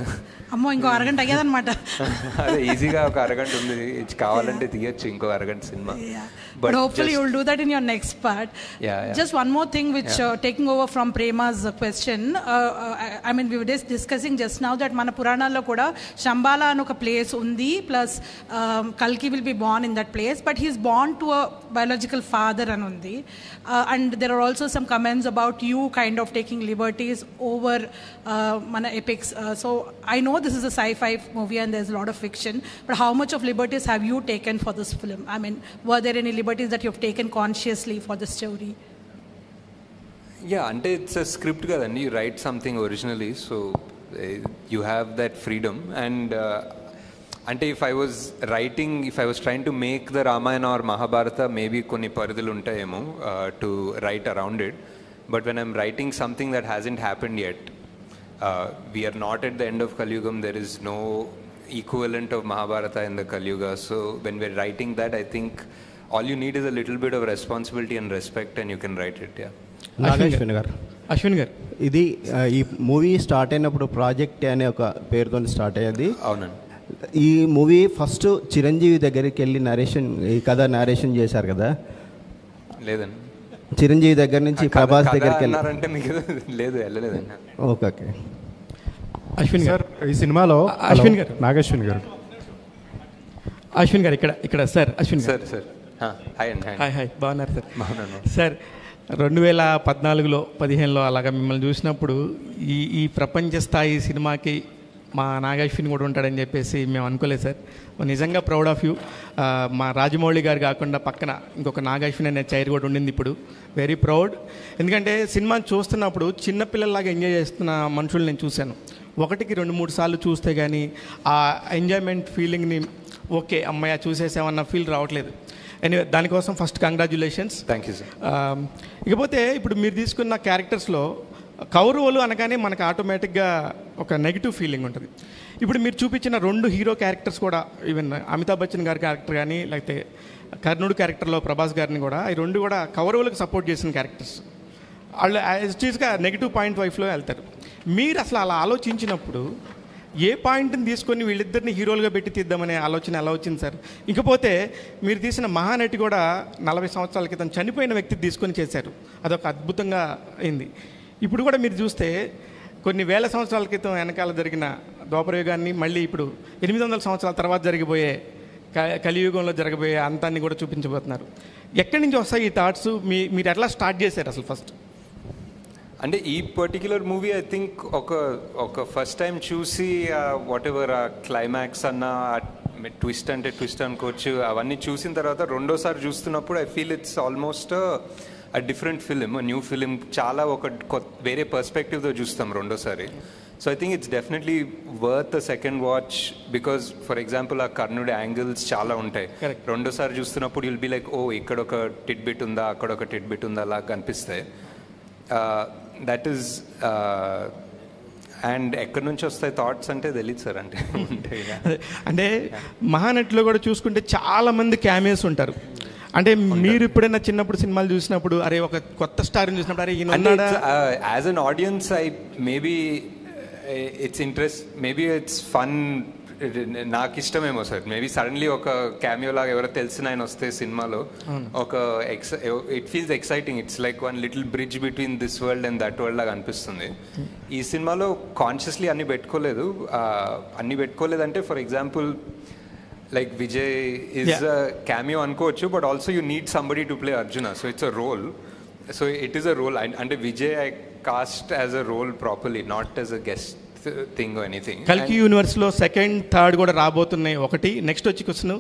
అమ్మో, ఇంకో అరగంట అయ్యేదన్నమాట. అదే ఈజీగా ఒక అరగంట ఉంది, కావాలంటే తీయచ్చు ఇంకో అరగంట cinema. But hopefully you will do that in your next part. Just one more thing which taking over from Prema's question. I mean we were discussing just now that మన పురాణాల్లో కూడా శంబాలా అని ఒక ప్లేస్ ఉంది, ప్లస్ కల్కి will be born in that place, but he is born to a biological father అని ఉంది. And there are also some comments about you kind of taking liberties over మన epics. So I know this is a sci-fi movie and there's a lot of fiction, but how much of liberties have you taken for this film? I mean, were there any liberties that you have taken consciously for the story? Yeah, and it's a script kadandi, you write something originally, so you have that freedom. And అంటే if I was trying to make the Ramayana or Mahabharata, maybe కొన్ని పరిధులు ఉంటాయేమో to write around it. But when I'm writing something that hasn't happened yet, we are not at the end of Kali Yugam, there is no equivalent of Mahabharata in the Kali Yuga. So when we're writing that, I think all you need is a little bit of responsibility and respect and you can write it. Nageswari గారు, అశ్విన్ గారు, ఇది ఈ movie start అయినప్పుడు project అనే ఒక పేరుతో start అయ్యేది. అవునండి. ఈ మూవీ ఫస్ట్ చిరంజీవి దగ్గరికి వెళ్ళి ఈ కథ నారేషన్ చేశారు కదా? లేదండి, చిరంజీవి దగ్గర నుంచి ప్రభాస్ దగ్గరికి వెళ్ళారంటే మీకు లేదు, వెళ్ళలేదండి. ఓకే. అశ్విన్ గారు, ఈ సినిమాలో అశ్విన్ గారు, నాగేశ్వన్ గారు, అశ్విన్ గారు ఇక్కడ సార్, అశ్విన్ గారు సార్, హాయ్ బాగున్నారు సార్? సార్ 2014లో 15లో అలాగా మిమ్మల్ని చూసినప్పుడు ఈ ప్రపంచ స్థాయి సినిమాకి మా నాగశ్విన్ కూడా ఉంటాడని చెప్పేసి మేము అనుకోలేదు సార్. నిజంగా ప్రౌడ్ ఆఫ్ యూ. మా రాజమౌళి గారు కాకుండా పక్కన ఇంకొక నాగశ్విన్ అనే చైర్ కూడా ఉండింది. ఇప్పుడు వెరీ ప్రౌడ్. ఎందుకంటే సినిమాని చూస్తున్నప్పుడు చిన్నపిల్లల్లాగా ఎంజాయ్ చేస్తున్న మనుషులు నేను చూశాను. 1కి 2-3 సార్లు చూస్తే కానీ ఆ ఎంజాయ్మెంట్ ఫీలింగ్ని ఓకే అమ్మాయి చూసేసామన్న ఫీల్ రావట్లేదు. ఎనీవే, దానికోసం first congratulations. Thank you sir. ఇకపోతే ఇప్పుడు మీరు తీసుకున్న క్యారెక్టర్స్లో కౌరవులు అనగానే మనకు ఆటోమేటిక్గా ఒక నెగిటివ్ ఫీలింగ్ ఉంటుంది. ఇప్పుడు మీరు చూపించిన 2 హీరో క్యారెక్టర్స్ కూడా, ఈవెన్ అమితాబ్ బచ్చన్ గారి క్యారెక్టర్ కానీ లేకపోతే కర్ణుడు క్యారెక్టర్లో ప్రభాస్ గారిని కూడా, ఈ 2 కూడా కౌరవులకు సపోర్ట్ చేసిన క్యారెక్టర్స్. వాళ్ళు యాజ్గా నెగిటివ్ పాయింట్ వైఫ్లో వెళ్తారు. మీరు అసలు అలా ఆలోచించినప్పుడు ఏ పాయింట్ని తీసుకొని వీళ్ళిద్దరిని హీరోలుగా పెట్టి తీద్దామనే ఆలోచన ఎలా వచ్చింది సార్? ఇకపోతే మీరు తీసిన మహానటి కూడా 40 సంవత్సరాల క్రితం చనిపోయిన వ్యక్తి తీసుకొని చేశారు. అదొక అద్భుతంగా అయింది. ఇప్పుడు కూడా మీరు చూస్తే కొన్ని వేల సంవత్సరాల క్రితం వెనకాల జరిగిన ద్వాపరయుగాన్ని మళ్ళీ ఇప్పుడు 800 సంవత్సరాల తర్వాత జరిగిపోయే కలియుగంలో జరగబోయే అంతాన్ని కూడా చూపించబోతున్నారు. ఎక్కడి నుంచి వస్తాయి ఈ థాట్స్? మీరు ఎట్లా స్టార్ట్ చేశారు అసలు ఫస్ట్? అంటే ఈ పర్టిక్యులర్ మూవీ ఐ థింక్ ఒక ఫస్ట్ టైం చూసి వాట్ ఎవర్ ఆ క్లైమాక్స్ అన్న ట్విస్ట్ అంటే ట్విస్ట్ అనుకోవచ్చు, అవన్నీ చూసిన తర్వాత రెండోసారి చూస్తున్నప్పుడు I feel it's almost a different film, new film. చాలా వేరే పర్స్పెక్టివ్తో చూస్తాం రెండోసారి. So I think it's definitely worth a second watch because for example ఆ కర్ణుడి యాంగిల్స్ చాలా ఉంటాయి. రెండోసారి చూస్తున్నప్పుడు యుల్ బి లైక్, ఓ ఇక్కడ ఒక టిట్ బిట్ ఉందా, అక్కడ ఒక టిట్ బిట్ ఉందా అలా కనిపిస్తాయి. దట్ ఈస్ అండ్ ఎక్కడి నుంచి వస్తాయి థాట్స్ అంటే తెలియదు సార్. అంటే మహానటిలో కూడా చూసుకుంటే చాలా మంది క్యామియోస్ ఉంటారు. అంటే మీరు ఎప్పుడైనా చిన్నప్పుడు సినిమాలు చూసినప్పుడు అరే ఒక కొత్త స్టార్ని చూసినప్పుడు అరే ఈయన as an audience I maybe it's interest, maybe it's fun, నాకు ఇష్టమేమో సార్. మేబీ సడన్లీ ఒక క్యామియో లాగా ఎవరో తెలిసిన ఆయన వస్తే సినిమాలో ఒక it feels exciting. It's like one little bridge between this world and that world లాగా అనిపిస్తుంది. ఈ సినిమాలో కాన్షియస్లీ అన్ని పెట్టుకోలేదంటే for example like Vijay is a cameo అనుకోవచ్చు, but also you need somebody to play Arjuna, so it's a role. So it is a role, and Vijay I cast as a role properly, not as a guest thing or anything. కల్కి యూనివర్స్లో 2nd, 3rd కూడా రాబోతున్నాయి. ఒకటి next వచ్చి question,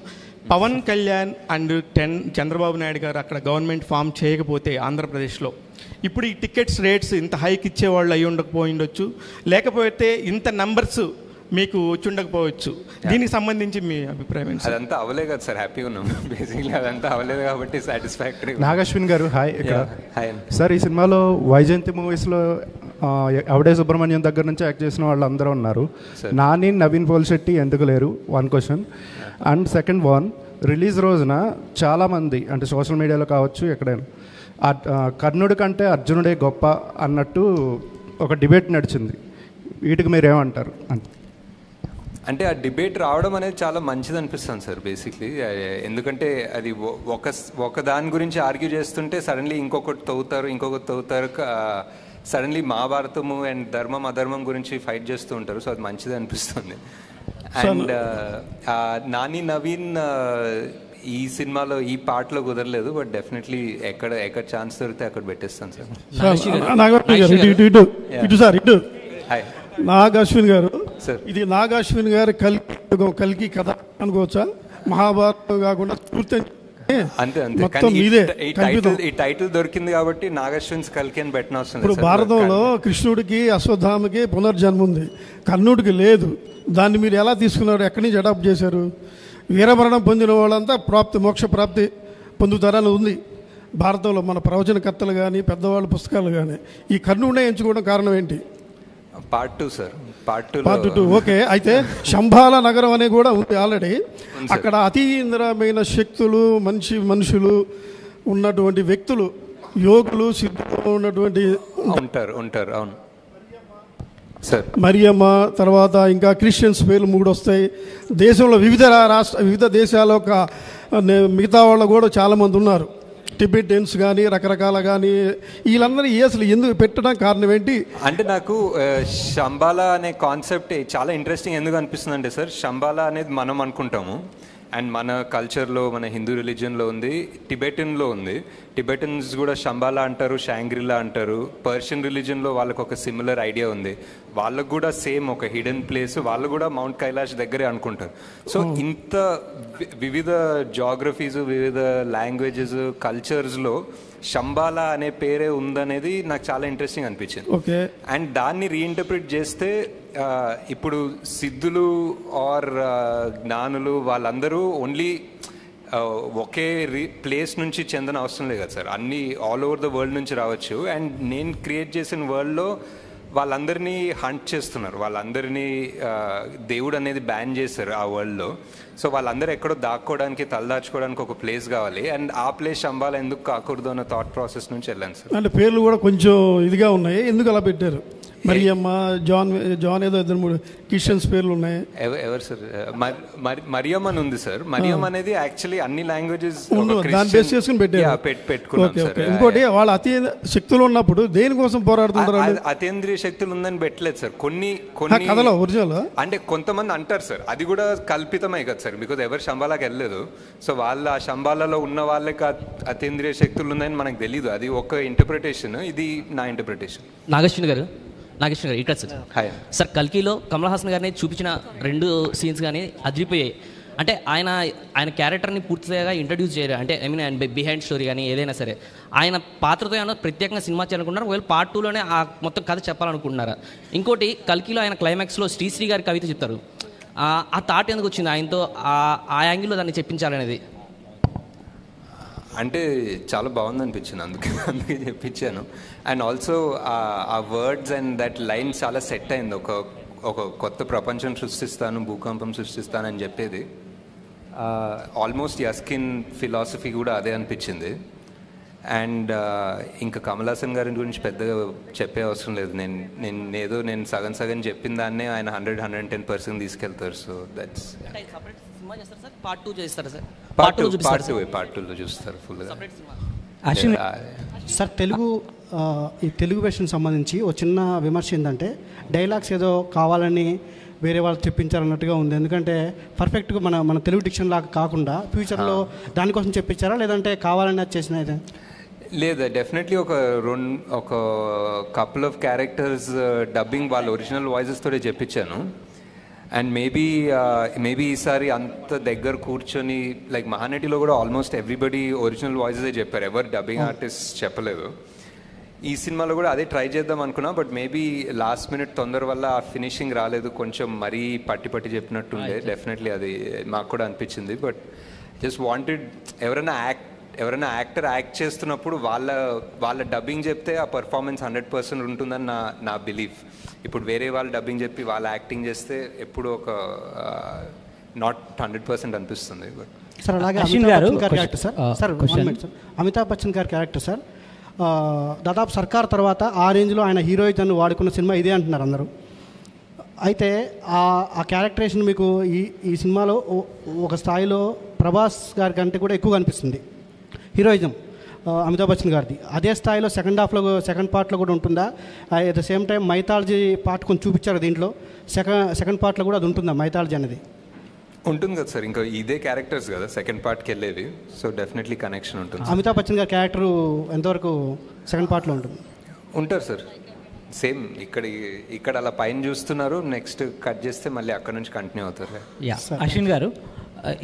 Pawan Kalyan and Chandrababu Naidu గారు అక్కడ government form చేయకపోతే ఆంధ్రప్రదేశ్లో ఇప్పుడు ఈ టికెట్స్ రేట్స్ ఇంత హైక్ ఇచ్చేవాళ్ళు అయి ఉండకపోయిండొచ్చు, లేకపోతే ఇంత నంబర్స్ మీకు వచ్చి ఉండకపోవచ్చు. దీనికి సంబంధించి మీ అభిప్రాయం ఏంటి? అదంతా అవలే కదా సార్, హ్యాపీగా ఉన్నాం బేసిక్లీ. అదంతా అవలేదు కాబట్టి సాటిస్ఫాక్టరీ. నాగశ్విన్ గారు హాయ్. ఇక్కడ సార్ ఈ సినిమాలో వైజయంతి మూవీస్లో అవడే సుబ్రహ్మణ్యం దగ్గర నుంచి యాక్ట్ చేసిన వాళ్ళు అందరూ ఉన్నారు. నాని, నవీన్ పోల్శెట్టి ఎందుకు లేరు? 1 question. And second one, release రోజున చాలామంది అంటే సోషల్ మీడియాలో కావచ్చు ఎక్కడైనా కర్ణుడి కంటే అర్జునుడే గొప్ప అన్నట్టు ఒక డిబేట్ నడిచింది. వీటికి మీరేమంటారు? అంటే ఆ డిబేట్ రావడం అనేది చాలా మంచిది అనిపిస్తుంది సార్ బేసిక్లీ. ఎందుకంటే అది ఒక దాని గురించి ఆర్గ్యూ చేస్తుంటే సడన్లీ ఇంకొకటి తవ్వుతారు. సడన్లీ మహాభారతము అండ్ ధర్మం అధర్మం గురించి ఫైట్ చేస్తూ ఉంటారు. సో అది మంచిది అనిపిస్తుంది. అండ్ నాని నవీన్ ఈ సినిమాలో ఈ పార్ట్లో కుదరలేదు, బట్ డెఫినెట్లీ ఎక్కడ ఛాన్స్ దొరికితే అక్కడ పెట్టేస్తాను సార్. నాగశ్విన్ గారు, ఇది నాగశ్విన్ గారి కల్కి కథ అనుకోవచ్చా? మహాభారతం కాకుండా పూర్తి అంతే. ఈ టైటిల్ దొరికింది కాబట్టి నాగశ్విన్ కల్కి అని పెట్టిన అవసరం. ఇప్పుడు భారతంలో కృష్ణుడికి అశ్వత్థామకి పునర్జన్మ ఉంది, కర్ణుడికి లేదు. దాన్ని మీరు ఎలా తీసుకున్నారు? ఎక్కడి నుంచి అడాప్ట్ చేశారు? వీరమరణం పొందిన వాళ్ళంతా మోక్ష ప్రాప్తి పొందుతారని ఉంది భారతంలో. మన ప్రవచనకర్తలు కానీ పెద్దవాళ్ళ పుస్తకాలు కానీ ఈ కర్ణుడినే ఎంచుకోవడం కారణం ఏంటి? Part 2 sir. Part 2 okay. అయితే శంబాల నగరం అనేది కూడా ఉంది ఆల్రెడీ. అక్కడ అతీంద్రమైన శక్తులు మనుషులు ఉన్నటువంటి వ్యక్తులు యువకులు సిద్ధంగా ఉన్నటువంటి ఉంటారు అవును సార్. మరియమ్మ తర్వాత ఇంకా క్రిస్టియన్స్ పేర్లు 3 వస్తాయి. దేశంలో వివిధ దేశాల మిగతా వాళ్ళు కూడా చాలామంది ఉన్నారు. టిబెటియన్స్ కానీ రకరకాల కానీ వీళ్ళందరూ అసలు ఎందుకు పెట్టడం కారణం ఏంటి? అంటే నాకు శంబాలా అనే కాన్సెప్ట్ చాలా ఇంట్రెస్టింగ్ ఎందుకు అనిపిస్తుంది అంటే సార్, శంబాలా అనేది మనం అనుకుంటాము అండ్ మన కల్చర్లో మన హిందూ రిలీజియన్లో ఉంది, టిబెటన్లో ఉంది. టిబెటన్స్ కూడా శంబాలా అంటారు, షాంగ్రిలా అంటారు. పర్షియన్ రిలీజియన్లో వాళ్ళకు ఒక సిమిలర్ ఐడియా ఉంది, వాళ్ళకు కూడా సేమ్ ఒక హిడెన్ ప్లేస్, వాళ్ళు కూడా మౌంట్ కైలాష్ దగ్గరే అనుకుంటారు. సో ఇంత వివిధ జాగ్రఫీస్, వివిధ లాంగ్వేజెస్, కల్చర్స్లో శంబాలా అనే పేరే ఉందనేది నాకు చాలా ఇంట్రెస్టింగ్ అనిపించింది. అండ్ దాన్ని రీఇంటర్ప్రిట్ చేస్తే ఇప్పుడు సిద్ధులు ఆర్ జ్ఞానులు వాళ్ళందరూ ఓన్లీ ఒకే ప్లేస్ నుంచి చెందిన అవసరం లేదు కదా సార్, అన్నీ ఆల్ ఓవర్ ద వరల్డ్ నుంచి రావచ్చు. అండ్ నేను క్రియేట్ చేసిన వరల్డ్లో వాళ్ళందరినీ హంట్ చేస్తున్నారు, వాళ్ళందరినీ దేవుడు అనేది బ్యాన్ చేశారు ఆ వరల్డ్లో. సో వాళ్ళందరూ ఎక్కడో దాక్కోవడానికి తలదాచుకోవడానికి ఒక ప్లేస్ కావాలి, అండ్ ఆ ప్లేస్ శంబాలా ఎందుకు కాకూడదు అన్న థాట్ ప్రాసెస్ నుంచి వెళ్ళాను సార్. అంటే పేర్లు కూడా కొంచెం ఇదిగా ఉన్నాయి, ఎందుకు అలా పెట్టారు? మరియమ్మ, జాన్ ఏదో 2-3 క్రిస్టియన్స్ పేర్లు ఉన్నాయి. ఎవరు సార్? మరియమ్మ అని ఉంది సార్. మరియమ్మ అనేది యాక్చువల్లీ అన్ని లాంగ్వేజెస్ దాన్ని బేస్ చేసుకుని పెట్టుకున్నాం. ఇంకోటి వాళ్ళ అతి శక్తులు ఉన్నప్పుడు దేనికోసం పోరాడుతుంటారు? అతీంద్రియ శక్తులు ఉందని పెట్టలేదు సార్. కొన్ని కథలో ఒరిజినల్ అంటే కొంతమంది అంటారు సార్, అది కూడా కల్పితమే కదా సార్, బికాజ్ ఎవరు శంబాలాకి వెళ్ళలేదు. సో వాళ్ళు ఆ శంబాలలో ఉన్న వాళ్ళకి అతీంద్రియ శక్తులు ఉన్నాయని మనకు తెలీదు, అది ఒక ఇంటర్ప్రిటేషన్, ఇది నా ఇంటర్ప్రిటేషన్. నాగేశ్వర గారు ఇక్కడ సార్ కల్కిలో కమల్ హాసన్ గారిని చూపించిన 2 సీన్స్ కానీ అదిరిపోయాయి. అంటే ఆయన క్యారెక్టర్ని పూర్తిగా ఇంట్రడ్యూస్ చేయరు, అంటే ఐ మీన్ ఆయన బిహైండ్ స్టోరీ కానీ ఏదైనా సరే ఆయన పాత్రతో ఏమైనా ప్రత్యేకంగా సినిమా చేయాలనుకుంటున్నారు, ఒకవేళ పార్ట్ 2లోనే ఆ మొత్తం కథ చెప్పాలనుకుంటున్నారా? ఇంకోటి కల్కిలో ఆయన క్లైమాక్స్లో శ్రీశ్రీ గారి కవిత చెప్తారు, ఆ థాట్ ఎందుకు వచ్చింది ఆయనతో, ఆ యాంగిల్లో దాన్ని చెప్పించాలనేది? అంటే చాలా బాగుంది అనిపించింది, అందుకే చెప్పించాను. అండ్ ఆల్సో ఆ వర్డ్స్ అండ్ దట్ లైన్ చాలా సెట్ అయింది. ఒక కొత్త ప్రపంచం సృష్టిస్తాను, భూకంపం సృష్టిస్తాను అని చెప్పేది ఆల్మోస్ట్ యస్కిన్ ఫిలాసఫీ కూడా అదే అనిపించింది. అండ్ ఇంకా కమల్ హాసన్ గారి గురించి పెద్దగా చెప్పే అవసరం లేదు, నేను సగం చెప్పిన దాన్నే ఆయన 100-110% తీసుకెళ్తారు. సో దట్స్ పార్ట్ 2 చేస్తారు సార్, పార్ట్ 2లో చూస్తారు ఫుల్గా. సార్ ఈ తెలుగు వెర్షన్ సంబంధించి ఒక చిన్న విమర్శ ఏంటంటే డైలాగ్స్ ఏదో కావాలని వేరే వాళ్ళు చెప్పించారన్నట్టుగా ఉంది. ఎందుకంటే పర్ఫెక్ట్గా మన తెలుగు డిక్షన్ లాగా కాకుండా ఫ్యూచర్లో దానికోసం చెప్పించారా, లేదంటే కావాలని అది చేసిన? లేదా, డెఫినెట్లీ ఒక కపుల్ ఆఫ్ క్యారెక్టర్స్ డబ్బింగ్ వాళ్ళ ఒరిజినల్ వాయిసెస్ తోనే చెప్పించాను. అండ్ మేబీ ఈసారి అంత దగ్గర కూర్చొని లైక్ మహానటిలో కూడా ఆల్మోస్ట్ ఎవ్రీబడి ఒరిజినల్ వాయిసెసే చెప్పారు, ఎవరు డబ్బింగ్ ఆర్టిస్ట్ చెప్పలేదు. ఈ సినిమాలో కూడా అదే ట్రై చేద్దాం అనుకున్నా, బట్ మేబీ లాస్ట్ మినిట్ తొందర వల్ల ఆ ఫినిషింగ్ రాలేదు, కొంచెం మరీ పట్టి చెప్పినట్టుండే. డెఫినెట్లీ అది మాకు కూడా అనిపించింది. బట్ జస్ట్ వాంటెడ్ ఎవరైనా యాక్టర్ యాక్ట్ చేస్తున్నప్పుడు వాళ్ళ డబ్బింగ్ చెప్తే ఆ పర్ఫార్మెన్స్ 100% ఉంటుందని నా బిలీఫ్. ఇప్పుడు వేరే వాళ్ళు డబ్బింగ్ చెప్పి వాళ్ళ యాక్టింగ్ చేస్తే ఎప్పుడు ఒక నాట్ 100% అనిపిస్తుంది. బట్ సార్ అలాగే అమితాబ్ బచ్చన్ గారి క్యారెక్టర్ సార్ దాదాపు సర్కార్ తర్వాత ఆ రేంజ్లో ఆయన హీరోయిజన్ వాడుకున్న సినిమా ఇదే అంటున్నారు అందరూ. అయితే ఆ క్యారెక్టరేషన్ మీకు ఈ సినిమాలో ఒక స్థాయిలో ప్రభాస్ గారి కంటే కూడా ఎక్కువ అనిపిస్తుంది హీరోయిజం అమితాబ్ బచ్చన్ గారిది. అదే స్థాయిలో సెకండ్ పార్ట్లో కూడా ఉంటుందా? At the same time mythology part కొంచెం చూపించారు దీంట్లో, సెకండ్ పార్ట్లో కూడా అది ఉంటుందా మైథాలజీ అనేది? ఉంటుంది కదా సార్, ఇంకా ఇదే క్యారెక్టర్స్ కదా సెకండ్ పార్ట్కి వెళ్ళేవి. సో డెఫినెట్లీ కనెక్షన్ ఉంటుంది. అమితాబ్ బచ్చన్ గారి క్యారెక్టర్ ఎంతవరకు సెకండ్ పార్ట్లో ఉంటుంది? ఉంటారు సార్, సేమ్ ఇక్కడ అలా పైన చూస్తున్నారు, నెక్స్ట్ కట్ చేస్తే మళ్ళీ అక్కడ నుంచి కంటిన్యూ అవుతారు. అశ్విన్ గారు,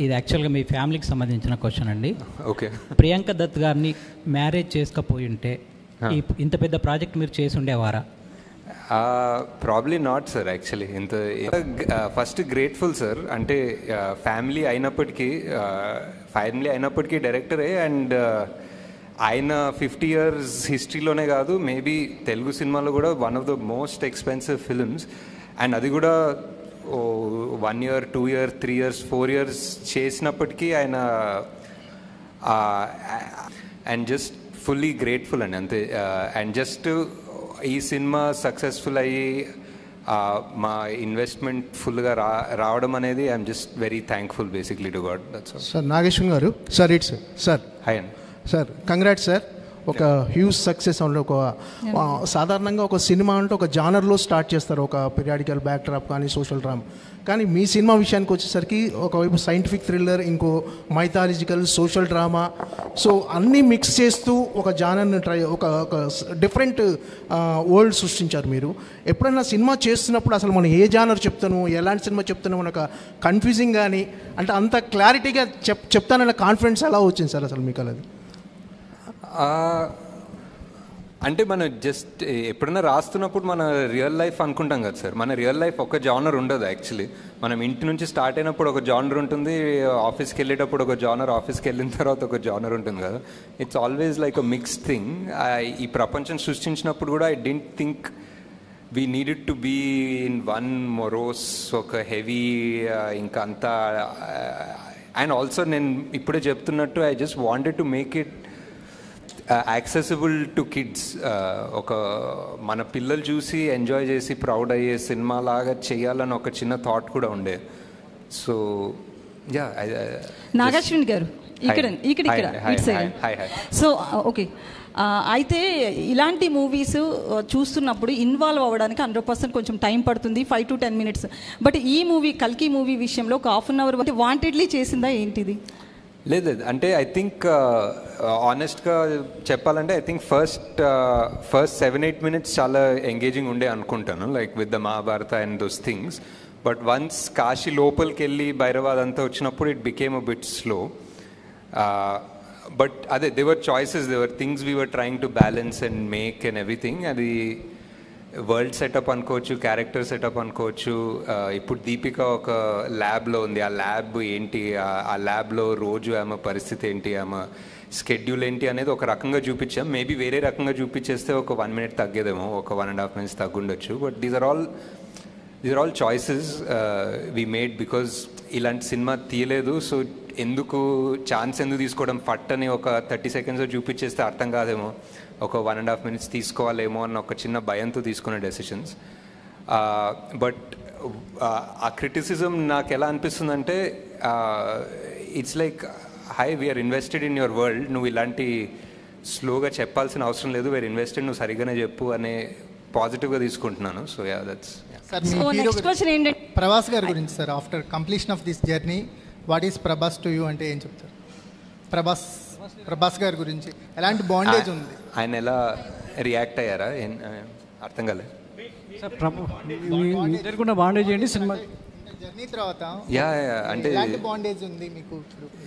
ఇది యాక్చువల్గా మీ ఫ్యామిలీకి సంబంధించిన క్వశ్చన్ అండి. ఓకే. ప్రియాంక దత్ గారిని మ్యారేజ్ చేసుకపోయి ఉంటే ఇంత పెద్ద ప్రాజెక్ట్ మీరు చేసి ఉండేవారా? Probably not sir. Actually first grateful sir, అంటే ఫ్యామిలీ అయినప్పటికీ డైరెక్టరే. అండ్ ఆయన 50 years హిస్టరీలోనే కాదు, మేబీ తెలుగు సినిమాలో కూడా one of the most expensive films. And అది కూడా 1 year, 2 years, 3 years, 4 years చేసినప్పటికీ ఆయన అండ్ జస్ట్ ఫుల్లీ గ్రేట్ఫుల్ అండి అంతే. అండ్ జస్ట్ ఈ సినిమా సక్సెస్ఫుల్ అయ్యి మా ఇన్వెస్ట్మెంట్ ఫుల్గా రావడం అనేది I'm just very thankful basically to God. That's all. Sir Nageswar garu, sir it's sir. Hi అండి సార్, కంగ్రాట్స్ సార్. ఒక హ్యూజ్ సక్సెస్ అంటే ఒక సాధారణంగా ఒక సినిమా అంటే ఒక జానర్లో స్టార్ట్ చేస్తారు, ఒక పీరియాడికల్ బ్యాక్ డ్రాప్ కానీ సోషల్ డ్రామా. కానీ మీ సినిమా విషయానికి వచ్చేసరికి ఒకవైపు సైంటిఫిక్ థ్రిల్లర్, ఇంకో మైథాలజికల్, సోషల్ డ్రామా, సో అన్నీ మిక్స్ చేస్తూ ఒక జానర్ని ఒక డిఫరెంట్ వరల్డ్ సృష్టించారు మీరు. ఎప్పుడైనా సినిమా చేస్తున్నప్పుడు అసలు మనం ఏ జానర్ చెప్తాను, ఎలాంటి సినిమా చెప్తాను ఒక కన్ఫ్యూజింగ్ కానీ అంటే అంత క్లారిటీగా చెప్తానన్న కాన్ఫిడెన్స్ ఎలా వచ్చింది సార్ అసలు మీకు? అది అంటే మనం జస్ట్ ఎప్పుడైనా రాస్తున్నప్పుడు మన రియల్ లైఫ్ అనుకుంటాం కదా సార్. మన రియల్ లైఫ్ ఒక జానర్ ఉండదు యాక్చువల్లీ. మనం ఇంటి నుంచి స్టార్ట్ అయినప్పుడు ఒక జానర్ ఉంటుంది, ఆఫీస్కి వెళ్ళేటప్పుడు ఒక జానర్, ఆఫీస్కి వెళ్ళిన తర్వాత ఒక జానర్ ఉంటుంది కదా. It's always like a mixed thing. ఈ ప్రపంచం సృష్టించినప్పుడు కూడా I don't think we needed to be in one morose ఒక హెవీ ఇంకా అంతా. అండ్ ఆల్సో నేను ఇప్పుడే చెప్తున్నట్టు I just wanted to make it accessible to kids. ఒక మన పిల్లలు చూసి ఎంజాయ్ చేసి ప్రౌడ్ అయ్యే సినిమా లాగా చేయాలని ఒక చిన్న థాట్ కూడా ఉండే. So yeah. నాగాశ్విన్ గారు ఇక్కడ సో ఓకే. అయితే ఇలాంటి మూవీస్ చూస్తున్నప్పుడు ఇన్వాల్వ్ అవ్వడానికి 100% కొంచెం టైం పడుతుంది, 5 to 10 minutes. బట్ ఈ మూవీ కల్కి మూవీ విషయంలో ఒక ½ an hour వాంటెడ్లీ చేసిందా ఏంటిది? లేదు, అంటే ఐ థింక్ ఆనెస్ట్గా చెప్పాలంటే ఐ థింక్ ఫస్ట్ 7-8 minutes చాలా ఎంగేజింగ్ ఉండే అనుకుంటాను, like with the Mahabharata and those things. But once Kashi లోపలికి వెళ్ళి భైరవాద్ అంతా వచ్చినప్పుడు it became a bit slow. But అదే they were choices, they were things we were trying to balance and make and everything. అది వరల్డ్ సెటప్ అనుకోవచ్చు, క్యారెక్టర్ సెటప్ అనుకోవచ్చు. ఇప్పుడు దీపిక ఒక ల్యాబ్లో ఉంది, ఆ ల్యాబ్ ఏంటి, ఆ ల్యాబ్లో రోజు ఆమె పరిస్థితి ఏంటి, ఆమె స్కెడ్యూల్ ఏంటి అనేది ఒక రకంగా చూపించాం. మేబీ వేరే రకంగా చూపించేస్తే ఒక 1 minute తగ్గేదేమో, ఒక 1.5 minutes తగ్గుండొచ్చు. But these are all choices we made because ఇలాంటి సినిమా తీయలేదు. సో ఎందుకు ఛాన్స్ ఎందుకు తీసుకోవడం, ఫట్ అని ఒక 30 seconds చూపించేస్తే అర్థం కాదేమో, ఒక 1.5 minutes తీసుకోవాలేమో అన్న ఒక చిన్న భయంతో తీసుకునే డెసిషన్స్. బట్ ఆ క్రిటిసిజం నాకు ఎలా అనిపిస్తుందంటే it's like hey we are invested in your world, నువ్వు ఇలాంటి స్లోగా చెప్పాల్సిన అవసరం లేదు, వీఆర్ ఇన్వెస్టెడ్, నువ్వు సరిగానే చెప్పు అనే పాజిటివ్గా తీసుకుంటున్నాను. So yeah that's. ప్రభాస్ గారి గురించి sir, after completion of this journey what is Prabhas to you అంటే ఏం చెప్తారు? ప్రభాస్ గారి గురించి ఎలాంటి బాండేజ్ ఉంది, ఆయన ఎలా రియాక్ట్ అయ్యారా అర్థం కాలేదు సార్. బాండేజ్ ఏంటి సినిమా జర్నీ తర్వాత? యా అంటే ఎలాంటి బాండేజ్ ఉంది మీకు?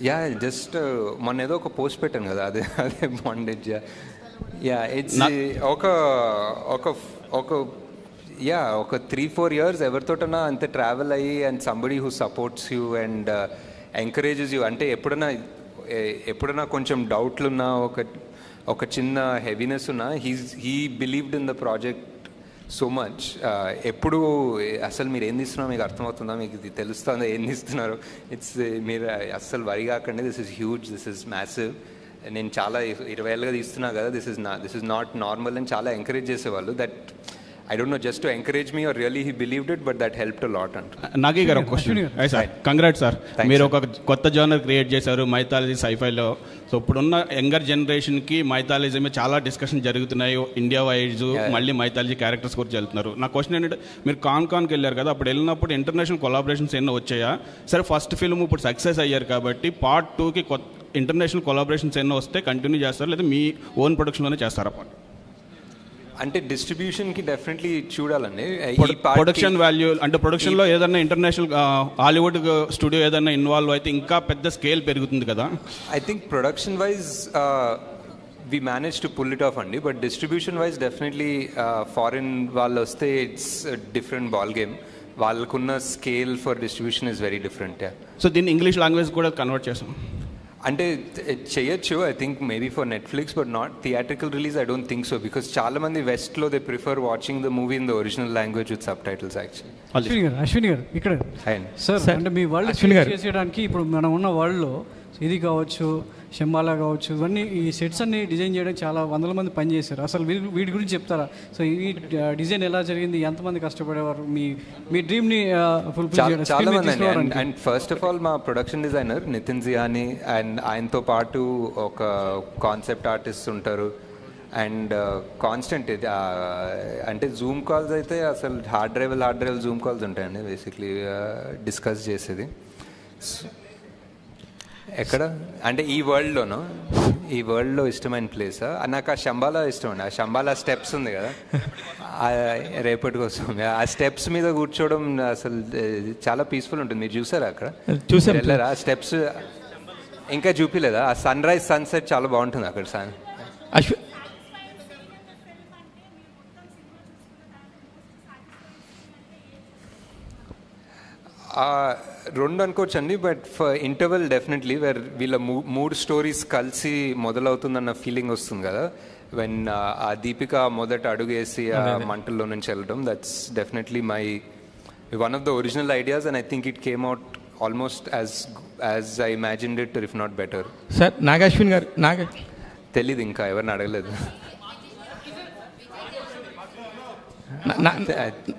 యా జస్ట్ మొన్న ఏదో ఒక పోస్ట్ పెట్టాను కదా, అదే బాండేజ్. యా ఇట్స్ ఒక 3-4 years ఎవరితోటన్నా అంతే ట్రావెల్ అయ్యి and somebody who supports you and encourages you. అంటే ఎప్పుడన్నా కొంచెం డౌట్లు ఉన్నా, ఒక చిన్న హెవీనెస్ ఉన్నా, he believed in the project so much. ఎప్పుడు అసలు మీరు ఏం తీస్తున్నారో మీకు అర్థమవుతుందా, మీకు ఇది తెలుస్తుందా ఏం తీస్తున్నారు, మీరు అస్సలు వరి కాకండి, this is huge, this is massive, నేను చాలా 20 ఏళ్ళుగా తీస్తున్నా కదా, దిస్ ఇస్ నాట్ నార్మల్ అని చాలా ఎంకరేజ్ చేసేవాళ్ళు. That I don't know, just to encourage me or really he believed it, but that helped a lot. Nagi garu question. Hey sir, congrats sir. Meer oka kotta genre create chesaru mythology sci-fi lo. So ippudunna younger generation ki mythology me chaala discussion jarugutunnayi India wise, malli mythology characters guరించి వెళ్తున్నారు. నా question ఏంటంటే మీరు కాన్కి వెళ్ళారు కదా, అప్పుడు వెళ్ళినప్పుడు international collaborations ఎన్నో వచ్చాయా? సరే ఫస్ట్ ఫిల్మ్ ఇప్పుడు సక్సెస్ అయ్యారు కాబట్టి పార్ట్ 2కి ఇంటర్నేషనల్ కొలాబరేషన్స్ ఎన్నో వస్తే కంటిన్యూ చేస్తారు, లేదా మీ ఓన్ ప్రొడక్షన్లోనే చేస్తారా? అంటే డిస్ట్రిబ్యూషన్కి డెఫినెట్లీ చూడాలండి. ప్రొడక్షన్ వాల్యూ అంటే ప్రొడక్షన్లో ఏదైనా ఇంటర్నేషనల్ హాలీవుడ్ స్టూడియో ఏదైనా ఇన్వాల్వ్ అయితే ఇంకా పెద్ద స్కేల్ పెరుగుతుంది కదా. I think production wise we manage to pull it off అండి, but distribution wise definitely foreign వాళ్ళు వస్తే ఇట్స్ డిఫరెంట్ బాల్ గేమ్. వాళ్ళకున్న scale for distribution is very different. So దీన్ని ఇంగ్లీష్ లాంగ్వేజ్ కూడా కన్వర్ట్ చేస్తాం అంటే చేయొచ్చు, I think maybe for Netflix, but not theatrical release. I don't think so, because చాలా మంది వెస్ట్లో they prefer watching the movie in the original language with subtitles. Actually Ashwini garu ఇక్కడ sir, అంటే మీ world చేసేయడానికి ఇప్పుడు మనం ఉన్న వరల్డ్లో ఇది కావచ్చు, శంబాలా కావచ్చు, ఇవన్నీ ఈ సెట్స్ అన్ని డిజైన్ చేయడానికి చాలా వందల మంది పనిచేశారు. అసలు వీటి గురించి చెప్తారా? సో ఈ డిజైన్ ఎలా జరిగింది, ఎంతమంది కష్టపడేవారు మీ డ్రీమ్ని ఫుల్ఫిల్ చేయడం? చాలా మంది. అండ్ ఫస్ట్ ఆఫ్ ఆల్ మా ప్రొడక్షన్ డిజైనర్ నితిన్ జియాని, అండ్ ఆయనతో పాటు ఒక కాన్సెప్ట్ ఆర్టిస్ట్ ఉంటారు. అండ్ కాన్స్టెంట్ ఇది అంటే జూమ్ కాల్స్ అయితే అసలు హార్డ్ డ్రైవ్ జూమ్ కాల్స్ ఉంటాయండి బేసిక్లీ డిస్కస్ చేసేది. ఎక్కడ అంటే ఈ వరల్డ్లో ఇష్టమైన ప్లేస్ నాకు ఆ శంబాలా ఇష్టం అండి. ఆ శంబాలా స్టెప్స్ ఉంది కదా, రేపటి కోసం ఆ స్టెప్స్ మీద కూర్చోవడం అసలు చాలా పీస్ఫుల్ ఉంటుంది. మీరు చూసారా అక్కడ? వెళ్ళారా? ఆ స్టెప్స్ ఇంకా చూపిలేదా? ఆ సన్ రైజ్ సన్సెట్ చాలా బాగుంటుంది అక్కడ. రెండు అనుకోవచ్చండి, but for interval definitely where వీళ్ళ 3 స్టోరీస్ కలిసి మొదలవుతుందన్న ఫీలింగ్ వస్తుంది కదా, వెన్ ఆ దీపిక మొదట అడుగేసి ఆ మంటల్లో నుంచి వెళ్ళడం, that's definitely one of the original ideas, and I think it came out almost as I imagined it, if not better. Sir Nag Ashwin గారు తెలీదు, ఇంకా ఎవరిని అడగలేదు,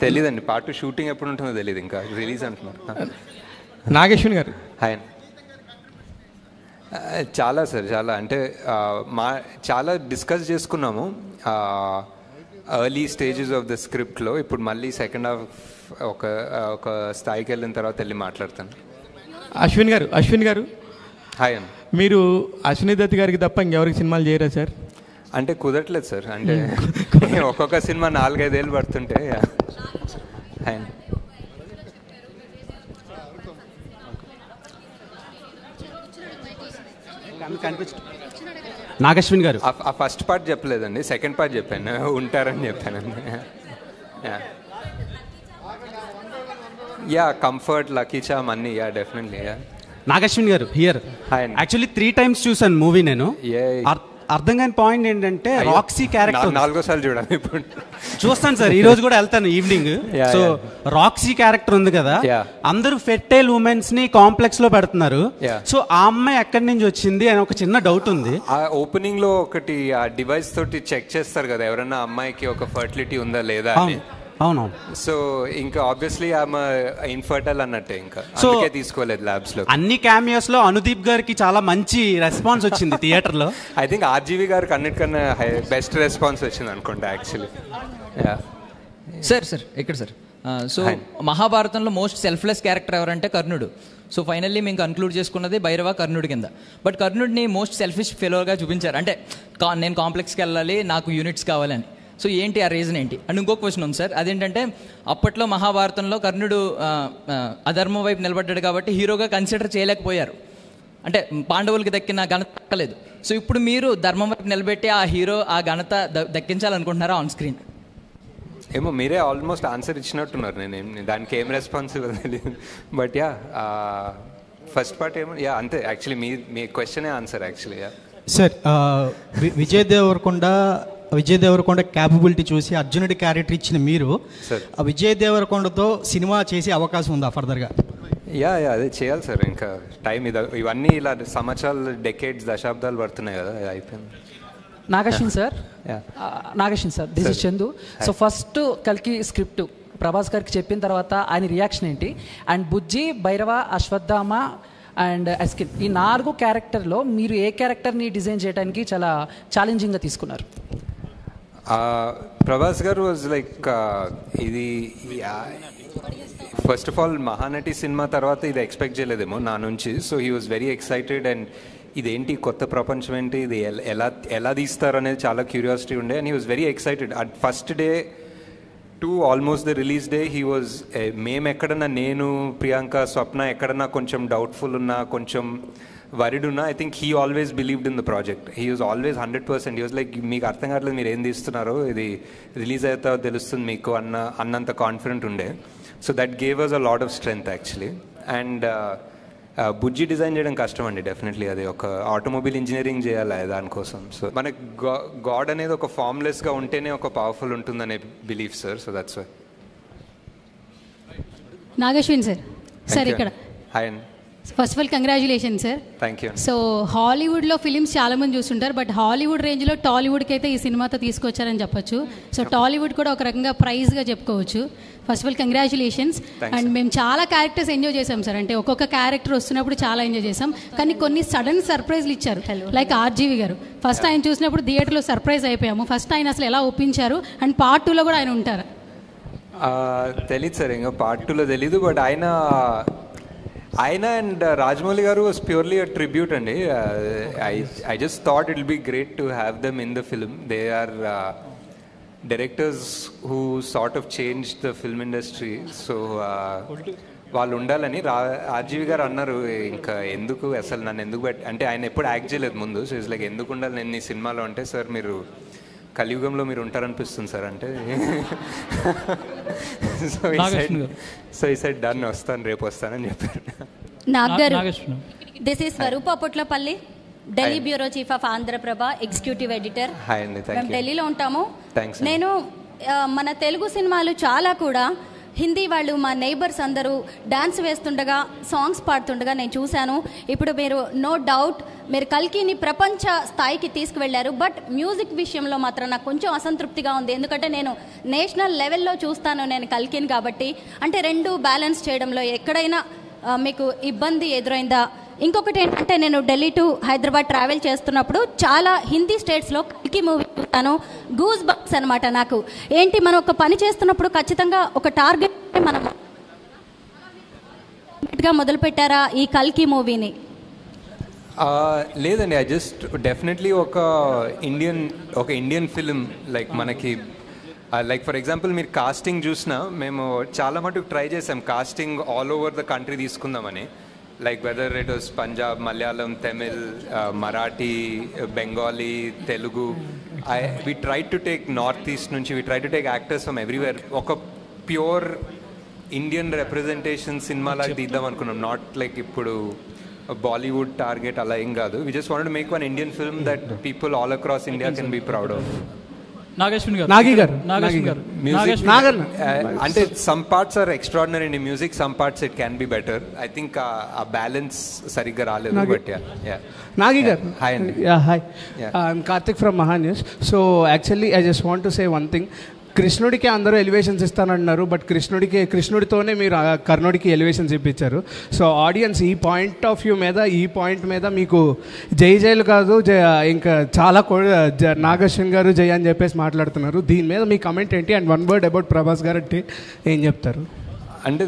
తెలీదండి. పార్ట్ 2 షూటింగ్ ఎప్పుడు ఉంటుందో తెలియదు, ఇంకా రిలీజ్ అంటున్నారు. నాగేశ్వన్ గారు హాయ్. చాలా సార్, చాలా అంటే చాలా డిస్కస్ చేసుకున్నాము ఎర్లీ స్టేజెస్ ఆఫ్ ద స్క్రిప్ట్లో. ఇప్పుడు మళ్ళీ సెకండ్ హాఫ్ ఒక స్థాయికి వెళ్ళిన తర్వాత వెళ్ళి మాట్లాడతాను. అశ్విన్ గారు హాయ్ అండి. మీరు అశ్విని దత్ గారికి తప్ప ఇంకెవరికి సినిమాలు చేయరా సార్? అంటే కుదరట్లేదు సార్, అంటే ఒక్కొక్క సినిమా 4-5 ఏళ్ళు పడుతుంటే. నాగశ్విన్ గారు ఆ ఫస్ట్ పార్ట్ చెప్పలేదండి, సెకండ్ పార్ట్ చెప్పాను, ఉంటారని చెప్పానండి. యా కంఫర్ట్, లక్కీ చామ్ అన్నీ, యా డెఫినెట్లీ. యా నాగశ్విన్ గారు హియర్. యాక్చువల్లీ 3 times చూసాను మూవీ నేను. అర్థం కాని పాయింట్ ఏంటంటే రాక్సీ క్యారెక్టర్ 4వ సార్లు చూడాలి ఇప్పుడు. చూస్తాను సార్, ఈ రోజు కూడా వెళ్తాను ఈవినింగ్. సో రాక్సీ క్యారెక్టర్ ఉంది కదా, అందరూ ఫెర్టైల్ ఉమెన్స్ ని కాంప్లెక్స్ లో పెడుతున్నారు. సో ఆ అమ్మాయి ఎక్కడి నుంచి వచ్చింది అని ఒక చిన్న డౌట్ ఉంది. ఆ ఓపెనింగ్ లో ఒకటి ఆ డివైస్ తోటి చెక్ చేస్తారు కదా ఎవరన్నా అమ్మాయికి ఒక ఫర్టిలిటీ ఉందా లేదా అని. అవును. సో ఇంకా ఆబ్వియస్లీ ఆమె ఇన్ఫర్టైల్ అన్నట్టే, ఇంకా అందుకే తీసుకోలేదు ల్యాబ్స్ లో. అన్ని క్యామియోస్ లో అనుదీప్ గారికి చాలా మంచి రెస్పాన్స్ వచ్చింది థియేటర్ లో. ఐ థింక్ ఆర్జీవి గారికి అన్నిటికన్నా బెస్ట్ రెస్పాన్స్ వచ్చింది అనుకుంటా యాక్చువల్లీ. సార్ ఇక్కడ సార్, సో మహాభారతంలో మోస్ట్ సెల్ఫ్లెస్ క్యారెక్టర్ ఎవరంటే కర్ణుడు. సో ఫైనల్లీ మేము కన్క్లూడ్ చేసుకున్నది భైరవ కర్ణుడి కింద. బట్ కర్ణుడిని మోస్ట్ సెల్ఫిష్ ఫెలోగా చూపించారు, అంటే నేను కాంప్లెక్స్కి వెళ్ళాలి, నాకు యూనిట్స్ కావాలని. సో ఏంటి ఆ రీజన్ ఏంటి? అండ్ ఇంకో క్వశ్చన్ ఉంది సార్, అదేంటంటే అప్పట్లో మహాభారతంలో కర్ణుడు అధర్మం వైపు నిలబడ్డాడు కాబట్టి హీరోగా కన్సిడర్ చేయలేకపోయారు, అంటే పాండవులకి దక్కిన ఘనత దక్కలేదు. సో ఇప్పుడు మీరు ధర్మం వైపు నిలబెట్టి ఆ హీరో ఆ ఘనత దక్కించాలనుకుంటున్నారా ఆన్ స్క్రీన్? ఏమో మీరే ఆల్మోస్ట్ ఆన్సర్ ఇచ్చినట్టున్నారు, నేను దానికి ఏం రెస్పాన్స్ తెలియదు. బట్ యా ఫస్ట్ పార్ట్ ఏమో యా అంతే, యాక్చువల్లీ మీ క్వశ్చనే answer actually. Yeah sir, Vijay Devarakonda capability చూసి అర్జునుడి క్యారెక్టర్ ఇచ్చిన మీరు విజయ్ దేవరకొండతో సినిమా చేసే అవకాశం ఉందా ఫర్దర్గా? యా అదే చేయాలి సార్, ఇంకా టైం ఇవన్నీ ఇలా సంవత్సరాలు, డెకేడ్స్, దశాబ్దాలు పడుతున్నాయి కదా, అయిపోయింది. Nag Ashwin sir, this is Chandu. So first కల్కి స్క్రిప్ట్ ప్రభాస్ గారికి చెప్పిన తర్వాత ఆయన రియాక్షన్ ఏంటి? అండ్ బుజ్జి, భైరవ, అశ్వత్థామ అండ్ అస్కిన్, ఈ 4 క్యారెక్టర్లో మీరు ఏ క్యారెక్టర్ని డిజైన్ చేయడానికి చాలా ఛాలెంజింగ్గా తీసుకున్నారు? ప్రభాస్ గారు వాజ్ లైక్ ఇది first of all Mahanati cinema తర్వాత ఇది ఎక్స్పెక్ట్ చేయలేదేమో నా నుంచి. So he was very excited, and ఇదేంటి కొత్త ప్రపంచం ఏంటి, ఇది ఎలా తీస్తారు అనేది చాలా క్యూరియాసిటీ ఉండే. And he was very excited at first day to almost the release day. He was మేము ఎక్కడన్నా, నేను, ప్రియాంక, స్వప్న ఎక్కడన్నా కొంచెం డౌట్ఫుల్ ఉన్నా, కొంచెం వరిడ్ ఉన్నా, I think he always believed in the project. He was always 100%. He was like మీకు అర్థం కావట్లేదు మీరు ఏం తీస్తున్నారో, ఇది రిలీజ్ అవుతా తెలుస్తుంది మీకు అన్నంత కాన్ఫిడెంట్ ఉండే. So that gave us a lot of strength actually. And Bujji design చేయడం కష్టం అండి, డెఫినెట్లీ. అది ఒక ఆటోమొబైల్ ఇంజనీరింగ్ చేయాలి దానికోసం. సో మనకి గాడ్ అనేది ఒక ఫార్మ్లెస్గా ఉంటేనే ఒక పవర్ఫుల్ ఉంటుందనే belief sir. So that's why. Nag Ashwin sir ఇక్కడ హాయ్ అండి. First of all congratulation sir. Thank you. So హాలీవుడ్లో ఫిలిమ్స్ చాలా మంది చూస్తుంటారు, బట్ హాలీవుడ్ రేంజ్లో టాలీవుడ్కి అయితే ఈ సినిమాతో తీసుకొచ్చారని చెప్పొచ్చు. సో టాలీవుడ్ కూడా ఒక రకంగా ప్రైజ్గా చెప్పుకోవచ్చు. First of all congratulations. And మేము చాలా క్యారెక్టర్స్ ఎంజాయ్ చేసాం సార్. అంటే ఒక్కొక్క క్యారెక్టర్ వస్తున్నప్పుడు చాలా ఎంజాయ్ చేసాం, కానీ కొన్ని సడన్ సర్ప్రైజ్లు ఇచ్చారు. లైక్ ఆర్జీవి గారు ఫస్ట్ ఆయన చూసినప్పుడు థియేటర్లో సర్ప్రైజ్ అయిపోయాము. ఫస్ట్ ఆయన అసలు ఎలా ఒప్పించారు, అండ్ పార్ట్ 2లో కూడా ఆయన ఉంటారు? తెలీదు సార్, ఇంకా పార్ట్ 2లో తెలీదు. బట్ ఆయన and Rajamouli garu was purely a tribute అండి. I just thought it will be great to have them in the film. They are directors who sort of change the film industry. So వాళ్ళు ఉండాలని RGV గారు అన్నారు. ఇంకా ఎందుకు అసలు నన్ను ఎందుకు అంటే ఆయన ఎప్పుడు యాక్ట్ చేయలేదు ముందు. సో ఇట్స్ లైక్ ఎందుకు ఉండాలి నేను ఈ సినిమాలో అంటే, సార్ మీరు కలియుగంలో మీరు ఉంటారనిపిస్తుంది సార్ అంటే. సో ఈ సైడ్ డన్, వస్తాను రేపు వస్తానని చెప్పారు. నాగారు, this is Swaroopa Potlapalli, Delhi bureau chief of Andhra Prabha, executive editor. మేము ఢిల్లీలో ఉంటాము. నేను మన తెలుగు సినిమాలు చాలా కూడా హిందీ వాళ్ళు మా నైబర్స్ అందరూ డాన్స్ వేస్తుండగా, సాంగ్స్ పాడుతుండగా నేను చూశాను. ఇప్పుడు మీరు నో డౌట్ మీరు కల్కిని ప్రపంచ స్థాయికి తీసుకువెళ్ళారు. బట్ మ్యూజిక్ విషయంలో మాత్రం నాకు కొంచెం అసంతృప్తిగా ఉంది. ఎందుకంటే నేను నేషనల్ లెవెల్లో చూస్తాను నేను కల్కిని కాబట్టి. అంటే రెండు బ్యాలెన్స్ చేయడంలో ఎక్కడైనా మీకు ఇబ్బంది ఎదురైందా? ఇంకొకటి ఏంటంటే నేను ఢిల్లీ టు హైదరాబాద్ ట్రావెల్ చేస్తున్నప్పుడు చాలా హిందీ స్టేట్స్లో కల్కి మూవీ చూస్తాను. గూస్ బంప్స్ అనమాట నాకు. ఏంటి, మనం ఒక పని చేస్తున్నప్పుడు ఖచ్చితంగా ఒక టార్గెట్ మనం మొదలు పెట్టారా ఈ కల్కి మూవీని? లేదండి, ఐ జస్ట్ డెఫినెట్లీ ఒక ఇండియన్ ఫిలిం లైక్ మనకి లైక్ ఫర్ ఎగ్జాంపుల్ మీరు కాస్టింగ్ చూసినా మేము చాలా మటుకు ట్రై చేసాం casting all over the country తీసుకుందామని. like whether it was Punjab, Malayalam, Tamil, Marathi, Bengali, Telugu. We tried to take Northeast nunchi, we tried to take actors from everywhere. Oka pure Indian representation cinema like deedam anukunnam, not like ippudu Bollywood target ala em kaadu. We just wanted to make one Indian film that people all across India can be proud of. Nageshwin garu. Music, అంటే some parts are extraordinary in music, some parts it can be better. I think a balance సరిగ్గా రాలేదు. But yeah. Nagi garu. Hi. Hi. I'm Karthik from Mahanews. So actually I just want to say one thing. కృష్ణుడికి అందరూ elevations ఇస్తానంటున్నారు, but కృష్ణుడితోనే మీరు కర్ణుడికి elevations ఇప్పించారు. So audience ఈ point మీద మీకు జైలు కాదు ఇంకా చాలా నాగేశ్వన్ గారు జై అని చెప్పేసి మాట్లాడుతున్నారు. దీని మీద మీ కమెంట్ ఏంటి? And one word about Prabhas గారు అంటే ఏం చెప్తారు? అంటే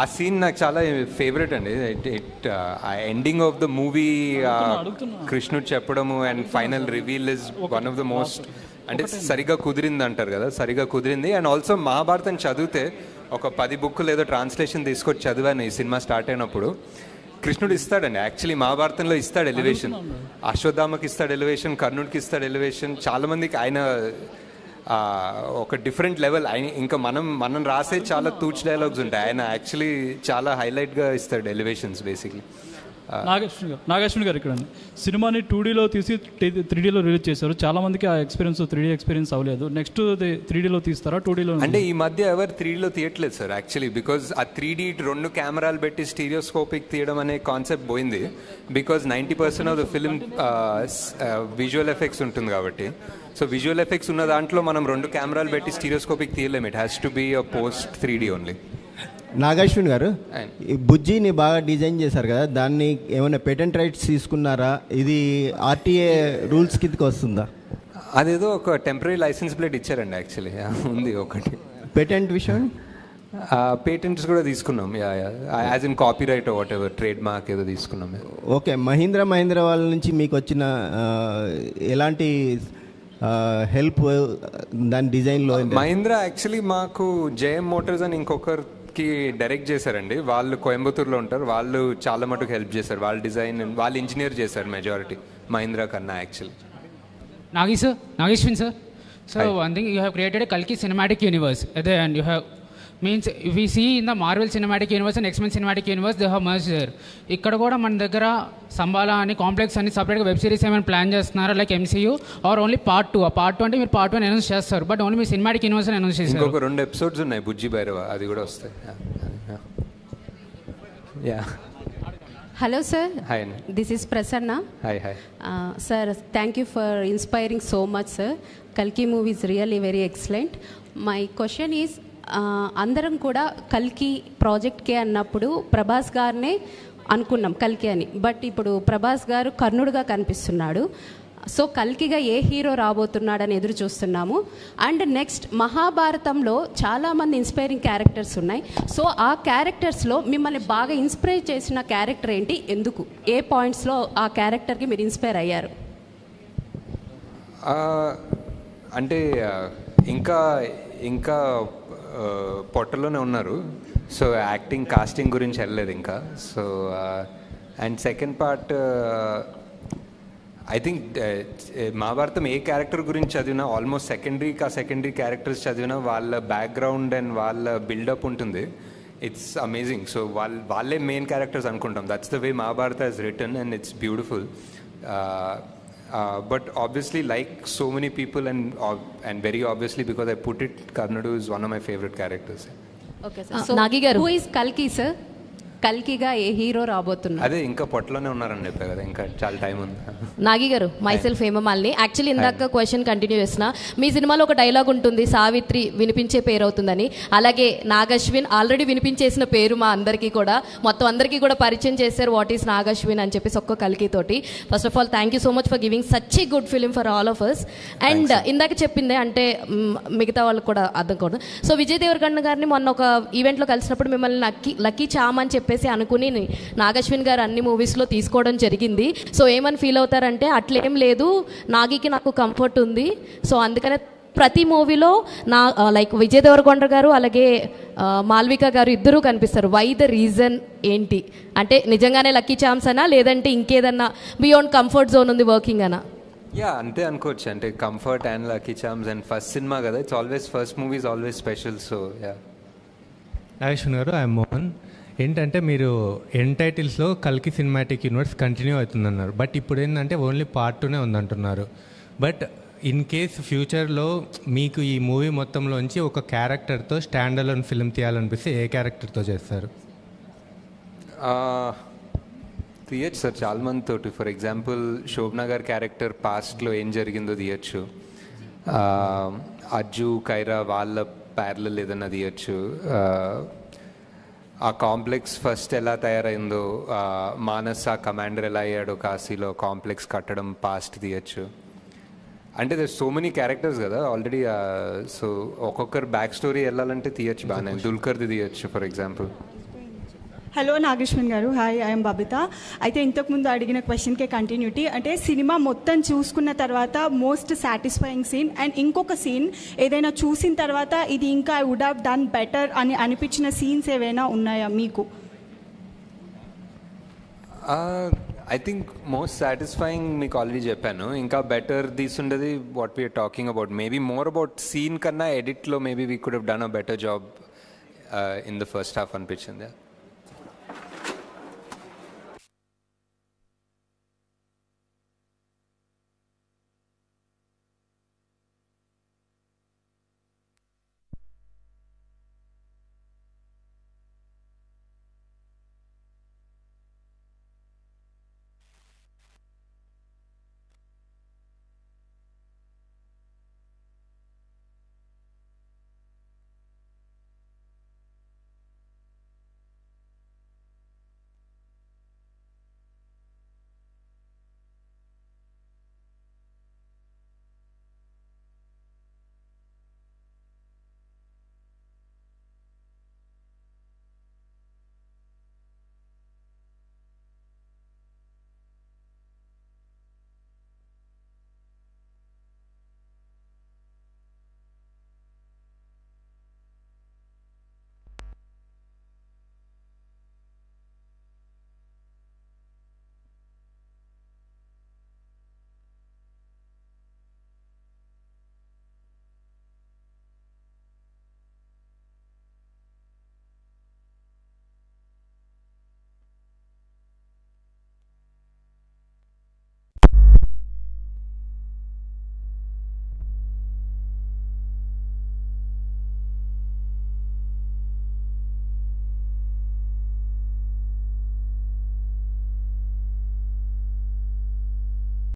ఆ సీన్ నాకు చాలా ఫేవరెట్ అండి. ఎండింగ్ ఆఫ్ ద మూవీ కృష్ణుడు చెప్పడము and final reveal is one of the most, అంటే సరిగా కుదిరింది అంటారు కదా, సరిగా కుదిరింది. అండ్ ఆల్సో మహాభారతం చదివితే ఒక 10 బుక్కులు ఏదో ట్రాన్స్లేషన్ తీసుకొచ్చి చదివాను ఈ సినిమా స్టార్ట్ అయినప్పుడు. కృష్ణుడు ఇస్తాడండి యాక్చువల్లీ మహాభారతంలో ఇస్తాడు ఎలివేషన్, అశ్వత్థామకి ఇస్తాడు ఎలివేషన్, కర్ణుడికి ఇస్తాడు ఎలివేషన్. చాలామందికి ఆయన ఒక డిఫరెంట్ లెవెల్. ఆయన ఇంకా మనం రాసే చాలా తూచ్ డైలాగ్స్ ఉంటాయి, ఆయన యాక్చువల్లీ చాలా హైలైట్గా ఇస్తాడు ఎలివేషన్స్ బేసిక్లీ. నాగేశ్వన్ గారు ఇక్కడ సినిమాని 2Dలో తీసి 3Dలో రిలీజ్ చేశారు. చాలా మందికి ఆ ఎక్స్పీరియన్స్ 3D ఎక్స్పీరియన్స్ అవ్వలేదు. నెక్స్ట్ 3Dలో తీస్తారా 2Dలో? అంటే ఈ మధ్య ఎవరు 3Dలో తీయట్లేదు సార్ యాక్చువల్లీ, బికాజ్ ఆ 3D 2 కెమెరాలు పెట్టి స్టీరియోస్కోపిక్ తీయడం అనే కాన్సెప్ట్ పోయింది. Because 90% of the film visual effects ఉంటుంది కాబట్టి. సో విజువల్ ఎఫెక్ట్స్ ఉన్న దాంట్లో మనం 2 కెమెరాలు పెట్టి స్టీరియోస్కోపిక్ తీయలేము. It has to be a post 3D only. Nag Ashwin గారు, ఈ బుజ్జిని బాగా డిజైన్ చేశారు కదా, దాన్ని ఏమైనా పేటెంట్ రైట్స్ తీసుకున్నారా? ఇది ఆర్టీఏ రూల్స్ కిందకి వస్తుందా? అదేదో ఒక టెంపరీ లైసెన్స్ ప్లేట్ ఇచ్చారండి యాక్చువల్లీ, ఉంది ఒకటి. పేటెంట్ విషయం పేటెంట్స్ కూడా తీసుకున్నాం, as in copy right what ever, trade mark ఏదో తీసుకున్నాం. ఓకే, మహీంద్రా వాళ్ళ నుంచి మీకు వచ్చిన ఎలాంటి హెల్ప్ దాని డిజైన్లో? మహీంద్రా యాక్చువల్లీ మాకు జేఎం మోటార్స్ అని ఇంకొకరికి డైరెక్ట్ చేశారండి. వాళ్ళు కోయంబత్తూర్లో ఉంటారు, వాళ్ళు చాలా మటుకు హెల్ప్ చేశారు. వాళ్ళ డిజైన్ వాళ్ళు ఇంజనీర్ చేశారు మెజారిటీ మహీంద్రా కన్నా actually. Nageshwin sir, so one thing, you have created a Kalki cinematic universe, and you have means if we see in the Marvel cinematic universe and X-Men cinematic universe, they have merged there. ఇక్కడ కూడా మన దగ్గర సంబాలా అని complex అని సపరేట్గా web series ఏమైనా plan చేస్తున్నారా like MCU or only part 2? Part 2 అంటే మీరు పార్ట్ 1 అనౌన్స్ చేస్తారు, బట్ ఓన్లీ మీ సినిమాటిక్ యూనివర్స్ అనౌన్స్ చేస్తారు. ఇంకొక 2 ఎపిసోడ్స్ ఉన్నాయి బుజ్జి భైరవ, అది కూడా వస్తాయి. Hello, sir. Hi. This is Prasanna. Hi. Sir, thank you for inspiring so much, sir. Kalki movie is really very excellent. My question is, అందరం కూడా కల్కి ప్రాజెక్ట్కే అన్నప్పుడు ప్రభాస్ గారినే అనుకున్నాం కల్కి అని. బట్ ఇప్పుడు ప్రభాస్ గారు కర్ణుడుగా కనిపిస్తున్నాడు. సో కల్కిగా ఏ హీరో రాబోతున్నాడని ఎదురు చూస్తున్నాము. అండ్ నెక్స్ట్ మహాభారతంలో చాలామంది ఇన్స్పైరింగ్ క్యారెక్టర్స్ ఉన్నాయి. సో ఆ క్యారెక్టర్స్లో మిమ్మల్ని బాగా ఇన్స్పైర్ చేసిన క్యారెక్టర్ ఏంటి, ఎందుకు, ఏ పాయింట్స్లో ఆ క్యారెక్టర్కి మీరు ఇన్స్పైర్ అయ్యారు? అంటే ఇంకా పొట్టలోనే ఉన్నారు. సో యాక్టింగ్ కాస్టింగ్ గురించి వెళ్ళలేదు ఇంకా. So and second part I think Mahabharatam A character గురించి చదివినా ఆల్మోస్ట్ సెకండరీ క్యారెక్టర్స్ చదివినా వాళ్ళ బ్యాక్గ్రౌండ్ అండ్ వాళ్ళ బిల్డప్ ఉంటుంది. It's amazing. సో వాళ్ళే మెయిన్ క్యారెక్టర్స్ అనుకుంటాం. That's the way Mahabharata is return and it's beautiful. But obviously, like so many people, and very obviously because I put it, Karnadu is one of my favorite characters. Okay, sir. So, Nagi garu, who is Kalki, sir? కల్కిగా ఏ hero రాబోతున్నారు? అదే ఇంకా పొట్టలోనే ఉన్నారని చెప్పారు కదా, ఇంకా చాలా టైం ఉంది. నాగి గారు, మైసెల్ఫ్ హేమమాలిని. యాక్చువల్లీ ఇందాక క్వశ్చన్ కంటిన్యూ చేసిన, మీ సినిమాలో ఒక డైలాగ్ ఉంటుంది, సావిత్రి వినిపించే పేరు అవుతుందని. అలాగే నాగశ్విన్ ఆల్రెడీ వినిపించేసిన పేరు మా అందరికీ కూడా, మొత్తం అందరికీ కూడా పరిచయం చేశారు వాట్ ఈస్ నాగశ్విన్ అని చెప్పేసి ఒక్క కల్కి తోటి. First of all thank you so much for giving such a good film for all of us. And ఇందాక చెప్పిందే అంటే మిగతా వాళ్ళకి కూడా అర్థం కూడా. సో విజయ్ దేవరకొండ గారిని మొన్న ఒక ఈవెంట్లో కలిసినప్పుడు మిమ్మల్ని లక్కీ చామ్ అని చెప్పేసి అనుకుని నాగశ్విన్ గారు అన్ని మూవీస్లో తీసుకోవడం జరిగింది. సో ఏమని ఫీల్ అవుతారంటే, అట్లేం లేదు, నాగికి నాకు కంఫర్ట్ ఉంది. సో అందుకనే ప్రతి మూవీలో నా లైక్ విజయ్ దేవరకొండ గారు అలాగే మాల్విక గారు ఇద్దరూ కనిపిస్తారు. వై ద రీజన్ ఏంటి అంటే, నిజంగానే లక్కీ ఛాన్స్ అనా లేదంటే ఇంకేదన్నా బియాండ్ కంఫర్ట్ జోన్ ఉంది వర్కింగ్ అనా? యా, అంతే అనుకోవచ్చు. అంటే comfort and lucky charms and first cinema కదా, it's always first movie is always special. So yeah. Nageshwan garu, I'm Mohan. ఏంటంటే మీరు ఎండ్ టైటిల్స్లో కల్కి సినిమాటిక్ యూనివర్స్ కంటిన్యూ అవుతుందన్నారు. బట్ ఇప్పుడు ఏంటంటే ఓన్లీ పార్ట్ 2నే ఉందంటున్నారు. బట్ ఇన్ కేస్ ఫ్యూచర్లో మీకు ఈ మూవీ మొత్తంలోంచి ఒక క్యారెక్టర్తో స్టాండ్ అలోన్ ఫిల్మ్ తీయాలనిపిస్తే ఏ క్యారెక్టర్తో చేస్తారు? తీయచ్చు సార్ చాలా మంది తోటి. ఫర్ ఎగ్జాంపుల్ శోభనా గారి క్యారెక్టర్ పాస్ట్లో ఏం జరిగిందో తీయచ్చు. అజ్జు కైరా వాళ్ళ ప్యారలల్ ఏదన్నా తీయచ్చు. ఆ కాంప్లెక్స్ ఫస్ట్ ఎలా తయారైందో, మానస్ ఆ కమాండర్ ఎలా అయ్యాడో కాశీలో కాంప్లెక్స్ కట్టడం పాస్ట్ తీయచ్చు. అంటే దర్ సో మెనీ క్యారెక్టర్స్ కదా ఆల్రెడీ. సో ఒక్కొక్కరు బ్యాక్ స్టోరీ వెళ్ళాలంటే తీయచ్చు బాగానే. దుల్కర్ది తీయచ్చు ఫర్ ఎగ్జాంపుల్. హలో నాగేశ్వన్ గారు, హాయ్, ఐఎమ్ బబిత. అయితే ఇంతకుముందు అడిగిన క్వశ్చన్కే కంటిన్యూటీ. అంటే సినిమా మొత్తం చూసుకున్న తర్వాత మోస్ట్ సాటిస్ఫైయింగ్ సీన్ అండ్ ఇంకొక సీన్ ఏదైనా చూసిన తర్వాత ఇది ఇంకా I would have done better అని అనిపించిన సీన్స్ ఏవైనా ఉన్నాయా మీకు? ఐ థింక్ మోస్ట్ సాటిస్ఫైయింగ్ మీకు ఆల్రెడీ చెప్పాను. ఇంకా బెటర్ తీసుండేది what we're talking about. Maybe more about scene కన్నా ఎడిట్లో maybe we could have done a better job in the first half అనిపించింది.